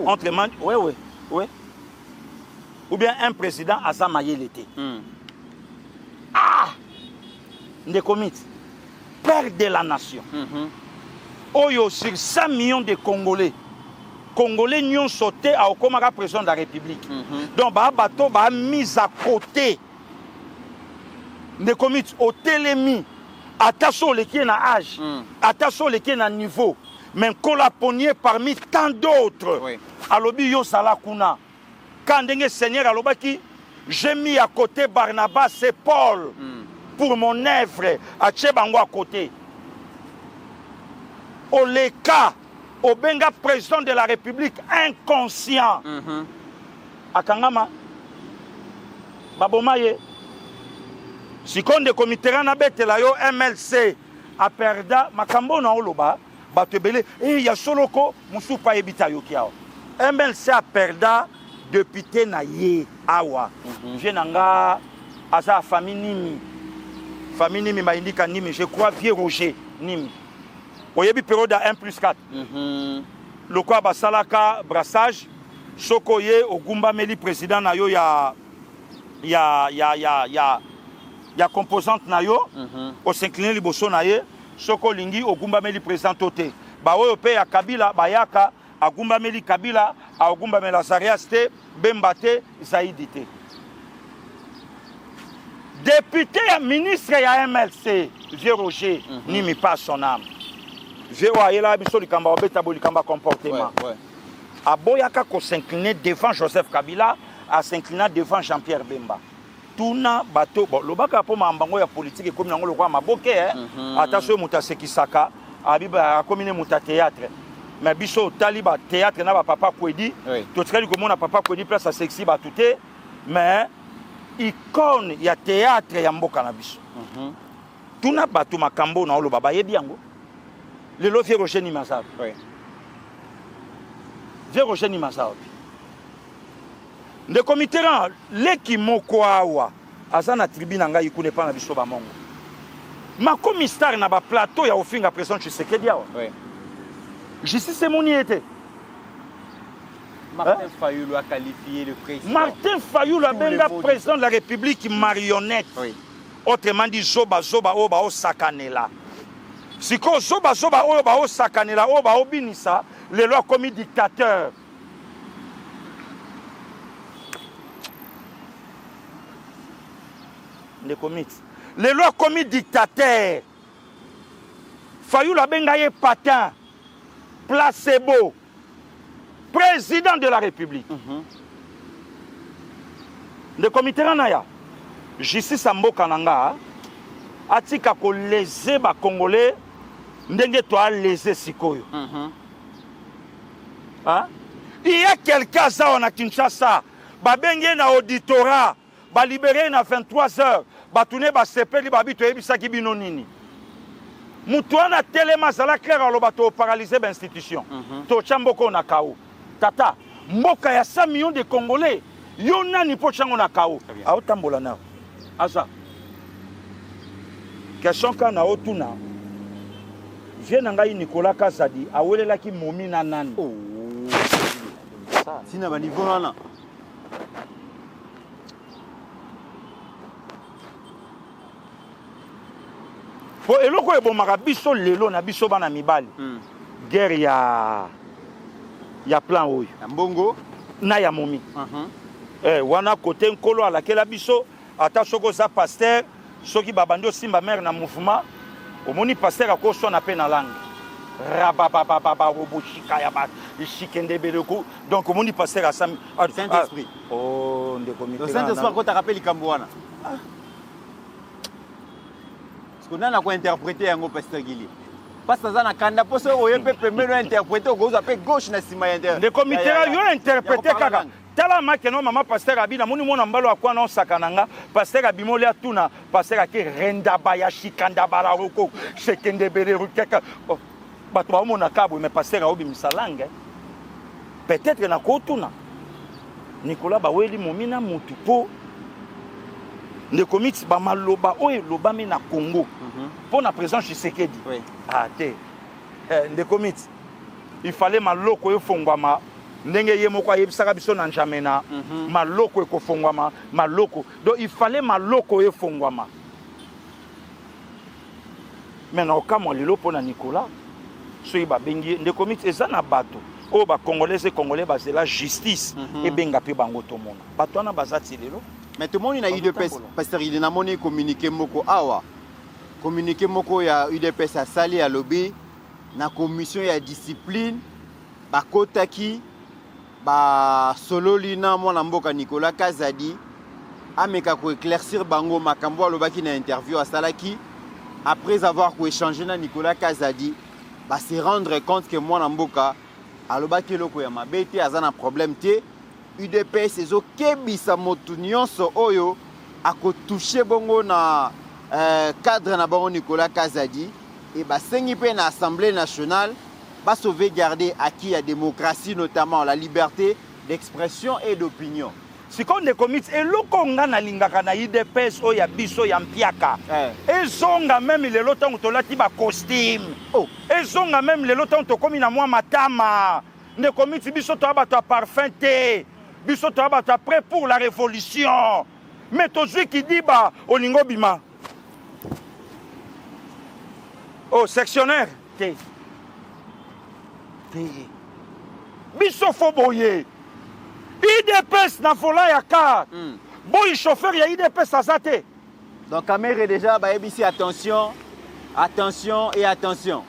Speaker 7: Entre man, oui. Ou bien un président azamaye l'été. Ah! Ndekomit, père de la nation. Oyo sur 100 millions de Congolais. Congolais n'y sauté à Okomara président de la République. Donc, bateau ba mis à côté. Ndekomit, au télémi, attention les qui est à âge, attention les qui est à niveau, mais colaponier parmi tant d'autres. Alobi yo salakuna. Quand ndenge Seigneur alobaki, j'ai mis à côté Barnabas et Paul pour mon œuvre à Tchebango à côté. Oleka, Obenga président de la République inconscient. Akangama, Babomaye, si kon de comité na betela yo MLC a perda makambo na oloba batebele et ya soloko musupa ebita yo kiao. MLC a perda député na ye awa. Je nanga asa famille Nimi maindika Nimi, je crois Vieux Roger Nimi. Oyebi période à 1+4. Le quoi basalaka brassage sokoye ogumba meli président na yo ya composante na yo au s'incliner liboso na ye soko lingi ogumba meli président toté. Ba oyo pe ya Kabila bayaka agumba meli Kabila agumba meli Lazarias te Bembate Zaidi te. Député et ministre et MLC, Vieux Roger, Nimi pas son âme. Vieux Royer, il kamba comportement. Aboyaka ko s'incliner devant Joseph Kabila, à s'incliner devant Jean-Pierre Bemba. tuna bato bon lobaka po mambango ya politique comme nango lokwa maboke ata so muta sekisaka abiba komine muta théâtre mais biso taliba théâtre na ba papa Kwedi to tsali komona papa Kwedi place à sexy ba touté mais icône ya théâtre ya mboka na biso tuna bato makambo na olo baba yebi yango lelo Vieux Roger ni Mazab Vieux Roger ni Mazab ndeko Mitterrand leki moko awa aza na tribune ngai ikune pa na biso ba mongo makomi star na ba plateau ya ofinga président Tshisekedi awa justice moni était
Speaker 6: Martin Fayulu a qualifié le président.
Speaker 7: Martin Fayulu a benga président de la République marionnette. Autrement dit zoba zoba oba o sakanela. Siko zoba zoba oba o sakanela oba obinisa les lois commis dictateur. Les lois commis dictateur. Fayulu a benga ye patin. Placebo. Président de la République. Le comité Ranaya, justice Sambo Kananga, atika ko léser ba Congolais, ndenge to a léser sikoyo. Il y a quelqu'un ça on a Kinshasa, ba bengé na auditorat, ba libéré na 23 heures, ba tourner ba sepeli ba bito ebisa ki bino nini. Mutuana telema zala clair aloba to paralyser ba institution. To chamboko na kao. Tata, mboka ya 100 millions de Congolais, yona ni po chango na kao. Aotambola na. Asa. Question kana otuna. Viens ngai Nicolas Kazadi, awelela ki momi na nani.
Speaker 6: Sina ba niveau nana.
Speaker 7: Po eloko ebomaka biso lelo na biso bana mibali. Guerre ya plan oyo
Speaker 6: ya mbongo
Speaker 7: na ya momi wana kote nkolo alakela biso ata soko za pasteur soki babandi osimba mère na mouvement omoni pasteur akoso na pe na langue rababababa roboshika ya ba ishikende beleko donc omoni pasteur asami
Speaker 6: Saint-Esprit
Speaker 7: oh ndeko
Speaker 6: Mitterrand le Saint-Esprit ko ta rappeli kamboana ce qu'on a ko interpréter yango pasteur Gili parce que ça na kanda poso oyepe pembelo interpréter ko za pe gauche na sima yende
Speaker 7: de comité yo interpréter kaka tala makeno mama pasteur abina moni mona mbalo akwa na sakananga pasteur abimoli atuna pasteur ake renda baya shikanda bala roko shekende bere rukeka bato ba mona kabo mais pasteur obi misalange peut-être na ko tuna Nicolas baweli momina mutu po le comité ba maloba oyo lobami na Congo pour na présence Tshisekedi te le comité il fallait maloko yo fongwama ndenge ye moko ayebisaka biso na njamena maloko eko fongwama maloko donc il fallait maloko yo fongwama maintenant kama lelo pona Nicolas so ba bengi le comité ezana bato o ba congolais et congolais bazela justice et benga pe bango to mona bato na bazati lelo
Speaker 6: mais tout le monde a UDPS pasteur il na moni communiquer moko awa communiqué moko ya UDPS a sali à lobby na commission ya discipline ba kotaki ba sololina mwana mboka Nicolas Kazadi ameka ko éclaircir bango makambo alobaki na interview a salaki après avoir ko échanger na Nicolas Kazadi ba se rendre compte que mwana mboka alobaki loko ya mabete azana problème te UDPS ezo kebisa motu nyonso oyo ako toucher bongo na cadre na bango Nicolas Kazadi et basengi pe na Assemblée nationale va sauvegarder acquis à démocratie notamment la liberté d'expression et d'opinion.
Speaker 7: Si on est commis et le Congo na lingaka na UDPS o ya biso ya mpiaka ezonga même le lotant to lati ba costume ezonga même le lotant to komi na mwa matama ne commis biso to ba to parfum te biso to ba to prêt pour la révolution mais to zui qui dit ba olingo bima. Oh, sectionnaire. Biso foboye. IDPS na fola ya car. Boy chauffeur ya IDPS azate.
Speaker 6: Donc caméra déjà ba ici attention, attention et attention.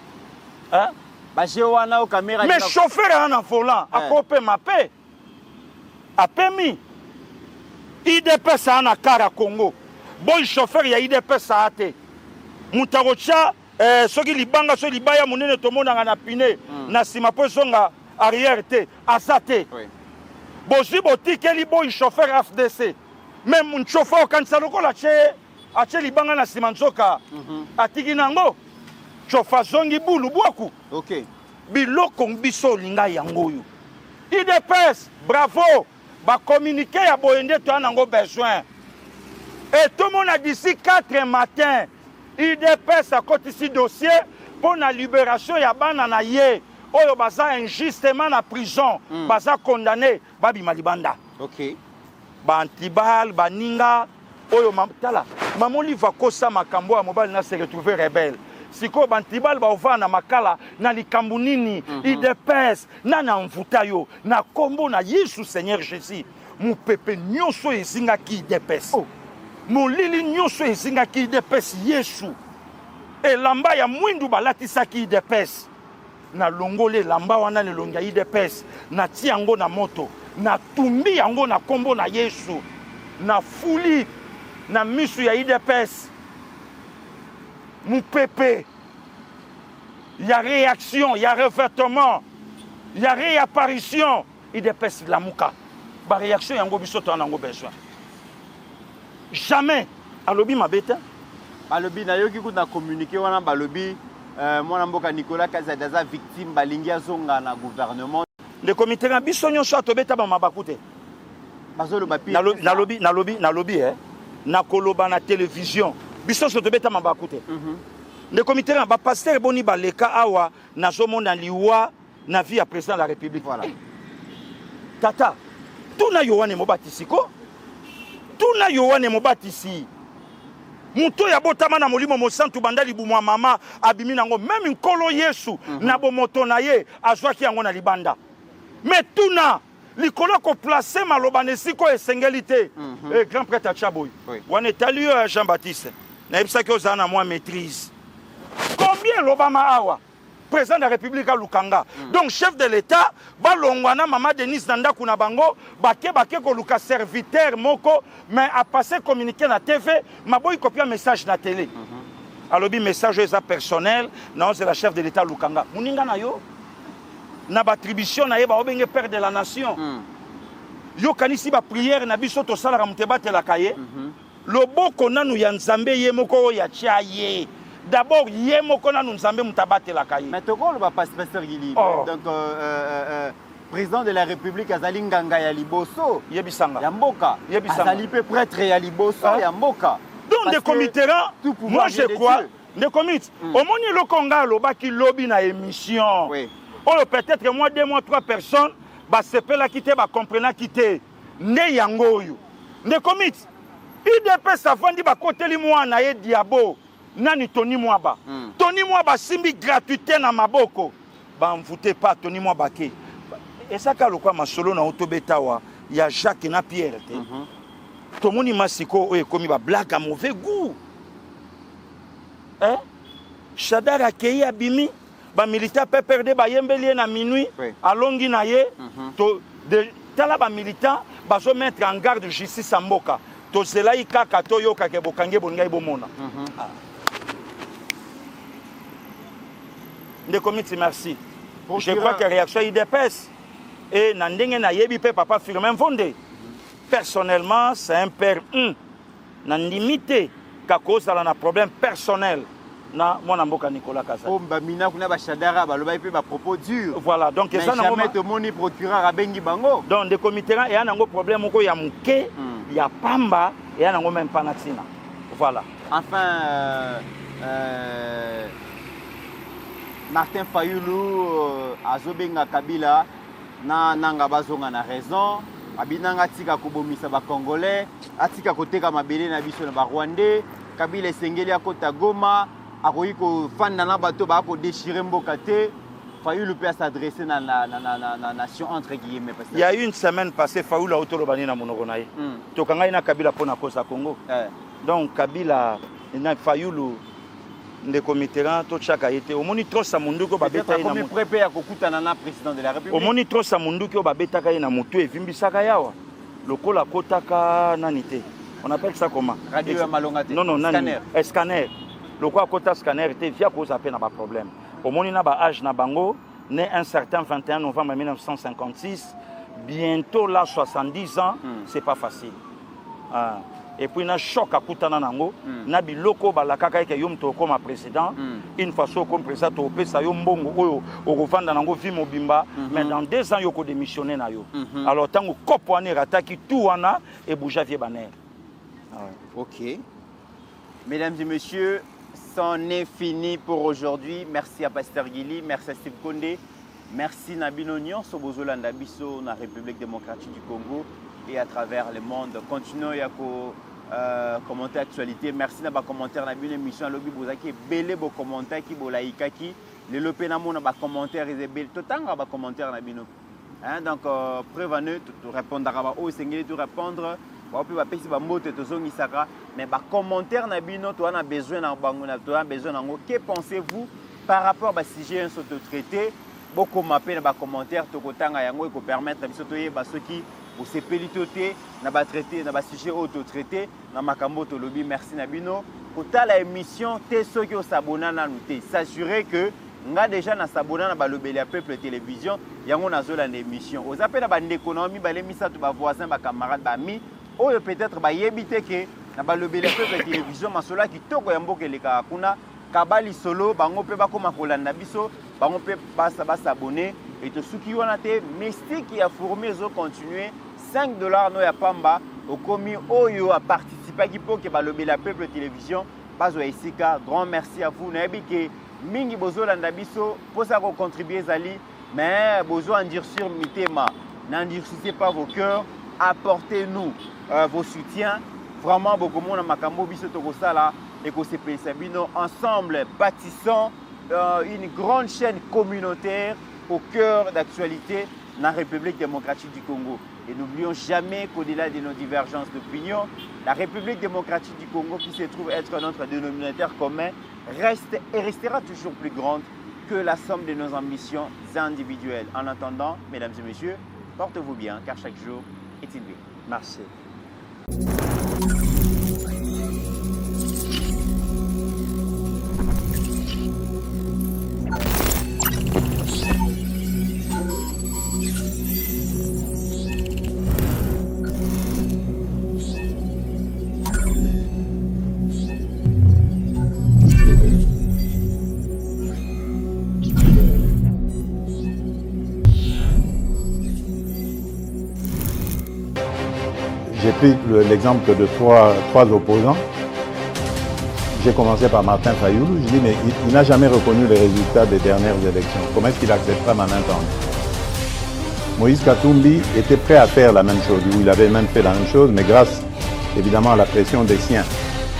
Speaker 7: Hein?
Speaker 6: Ba jewana o caméra.
Speaker 7: Mais chauffeur ya na fola, akope mape. Apemi. IDPS a na kara Congo. Boy chauffeur ya IDPS a te. Mutarocha soki libanga so libaya munene tomona na pine na sima po zonga arrière te azate. Bozi botike li boy chauffeur FDC. Même mon chauffeur quand ça lokola che libanga na sima nzoka atiki nango. Chauffeur zongi bulu bwaku.
Speaker 6: OK.
Speaker 7: Biloko biso linga yango yo. IDPS bravo. Va communiquer à Boyende, tu en as besoin. Et tout le monde a d'ici 4 matin, IDPS a côté ici dossier pour la libération ya banana ye. Oyo baza injustement na prison, baza condamné, babi malibanda.
Speaker 6: OK.
Speaker 7: Ba antibal, ba ninga, oyo tala. Maman li va kosa makambo a mobile na se retrouver rebelle. Siko bantibal ba ovana makala na likambu nini IDPS na mvuta yo na kombo na Yesu Seigneur Jésus mu pepe nyonso ezinga ki IDPS mu lili nyonso ezinga ki IDPS Yesu elamba ya mwindu balatisa ki IDPS na longole lamba wana le longa IDPS na ti yango na moto na tumbi yango na kombo na Yesu na fuli na misu ya IDPS mon pépé, il y a réaction, il y a revêtement, il y a réapparition. Il dépêche la mouka. La réaction, il y a un besoin. Jamais. Alobi ma bête.
Speaker 6: Alobi, na yo ki kuna communiqué wana balobi mwana mboka Nicolas Kazadaza victime balingi azonga na gouvernement.
Speaker 7: Le comité na biso nyonso atobeta ba mabakute.
Speaker 6: Bazolo bapi.
Speaker 7: Nalobi na koloba na télévision. Biso so tobeta mabakute. Le comité na ba pasteur boni baleka awa na zomonda liwa na vie à président de la République.
Speaker 6: Voilà.
Speaker 7: Tata, tout na yowane mobatisi ko? Tout na yowane mobatisi. Muto ya botama na molimo mosantu bandali bumwa mama abimi nango même nkolo Yesu na bomoto na ye azwaki yango na libanda. Mais tout na likolo ko placer maloba nesiko esengélité. Grand prêtre Chaboy. On est allé Jean-Baptiste. Na ebisa ki ozana moi maîtrise. Combien l'Obama awa président de la République à Lukanga. Donc chef de l'État balongwana mama Denise Nanda kuna bango bake ko luka serviteur moko mais a passé communiquer na TV maboy copier message na télé. Alobi message eza personnel non c'est la chef de l'État Lukanga. Muninga na yo na attribution na ye ba obenge père de la nation. Yo kanisi ba prière na biso to sala muteba la kaye. Loboko nanu ya nzambe ye moko ya chia ye. D'abord ye moko nanu nzambe mutabate la kaye.
Speaker 6: Mais toko le pasteur Gili. Donc président de la République azali nganga ya liboso
Speaker 7: yebisanga
Speaker 6: ya mboka azali pe prêtre ya liboso ya mboka.
Speaker 7: Donc des comités là moi je crois des comités au moni le Conga lobaki lobby na émission. Oui. Oh peut-être moi 2 mois 3 personnes ba sepela kité ba comprena kité ne yango yo. Des comités IDPS avandi ba koteli mwana ye diabo nani Tony Mwaba. Tony Mwaba simbi gratuité na maboko. Ba mvute pas Tony Mwaba ke. Et ça ka lokwa masolo na otobetawa ya Jacques na Pierre te. Tomoni masiko oye komi ba blague à mauvais goût. Hein? Shadar akei abimi ba militaire peut perdre ba yembeli na minuit alongi na ye to de tala ba militant bazo mettre en garde justice à mboka. To cela ikaka to yoka ke bokange bongai bomona. De comité merci. Je crois que la réaction IDPS et Nandenge na yebi pe papa Firmin Vonde. Personnellement, c'est un père nan limité ka cause dans un problème personnel na mon amboka Nicolas Kazadi.
Speaker 6: Oh mina kuna ba shadara ba loba pe ba propos dur.
Speaker 7: Voilà, donc ça na
Speaker 6: jamais to moni procureur abengi bango.
Speaker 7: Donc de comité et un ngo problème ko ya muke, ya pamba et un ngo même panatina. Voilà.
Speaker 6: Enfin Martin Fayulu azobenga Kabila na nanga bazonga na raison abinanga tika kobomisa ba congolais atika koteka mabele na biso na ba rwandais Kabila esengeli akota Goma akoyi ko fanda na bato ba ko déchirer mboka te Fayulu peut s'adresser na nation entre guillemets parce
Speaker 7: il y a une semaine passée Fayulu a otolobani na monoko na ye to kanga ina Kabila pona kosa Congo donc Kabila na Fayulu de comité to chaka été au moni trop sa munduko ba beta ina
Speaker 6: mu prépare ya kokutana na président de la République
Speaker 7: au moni trop sa munduko ba beta ka ina mutu evimbisaka yawa lokola kotaka nanité. On appelle ça comment?
Speaker 6: Radio Malongate.
Speaker 7: Non, non,
Speaker 6: scanner.
Speaker 7: Scanner. Lokola kota scanner était via cause appel na ba problème. Au moins na ba âge na bango, né un certain 21 novembre 1956, bientôt là 70 ans, c'est pas facile. Et puis na choc à kutana nango, na biloko balakaka ke yom to comme président, une façon comme président to pesa yo mbongo oyo okovanda nango vi mobimba, mais dans 2 ans yoko démissionner na yo. Alors tango kopo ane rataki tout wana et bouja vie baner.
Speaker 6: OK. Mesdames et messieurs, c'en est fini pour aujourd'hui. Merci à Pasteur Gili, merci à Steve Condé, merci Nabino Nyonso Bozolanda Biso na République démocratique du Congo et à travers le monde. Continuons à commenter l'actualité. Merci na ba commentaire na une émission lobi bozaki belé bo commentaire ki bo laika ki le lopé na mona ba commentaire et bel totanga ba commentaire na bino. Hein, donc prévenez tout répondre à o sengeli tout répondre. Ba pe ba pesi ba moto to zongi saka mais ba commentaire na bino to na besoin na bango na to na besoin nango. Que pensez-vous par rapport à sujet un sauto traité? Beaucoup m'appellent na ba commentaire to kotanga yango et ko permettre biso to yeba ceux qui au CPLitoté, na ba traité, na ba sujet auto traité, na makambo to lobby. Merci Nabino. Kota la émission te ceux qui s'abonnent na nous s'assurer que nga déjà na s'abonner na ba lobeli peuple télévision, yango na zola na émission. Aux appels na ba économie, ba lemisa to ba voisin, ba camarade, ba ami, ou peut-être ba yebité que na ba lobeli peuple télévision masola ki toko ya mboka leka kuna kabali solo bango pe ba koma kolanda biso, bango pe ba s'abonner et to suki wana te mystique ya fourmi zo continuer. $5 no ya pamba au commis oyo a participé qui pour que balobé la peuple télévision bazo esika. Grand merci à vous. Nayebi ke mingi bozo landa biso pour ça qu'on contribuer zali mais bozo endurcir mitema. N'endurcissez pas vos cœurs, apportez-nous vos soutiens. Vraiment beaucoup monde makambo biso to kosala et ko CPS bino ensemble bâtissons une grande chaîne communautaire au cœur d'actualité dans la République démocratique du Congo. Et n'oublions jamais qu'au-delà de nos divergences d'opinion, la République démocratique du Congo, qui se trouve être notre dénominateur commun, reste et restera toujours plus grande que la somme de nos ambitions individuelles. En attendant, mesdames et messieurs, portez-vous bien, car chaque jour est une vie.
Speaker 7: Merci.
Speaker 1: J'ai pris l'exemple de trois opposants. J'ai commencé par Martin Fayoulou. Je dis, mais il n'a jamais reconnu les résultats des dernières élections. Comment est-ce qu'il acceptera ma main tendue? Moïse Katumbi était prêt à faire la même chose. Il avait même fait la même chose, mais grâce évidemment à la pression des siens,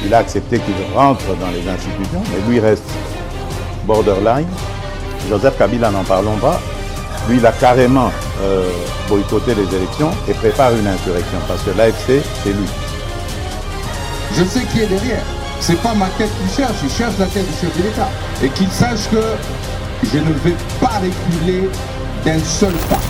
Speaker 1: il a accepté qu'il rentre dans les institutions, mais lui reste borderline. Joseph Kabila, n'en parlons pas. Lui, il a carrément boycotté les élections et prépare une insurrection parce que l'AFC, c'est lui.
Speaker 2: Je sais qui est derrière. C'est pas ma tête qu'il cherche, il cherche la tête du chef de l'État. Et qu'il sache que je ne vais pas reculer d'un seul pas.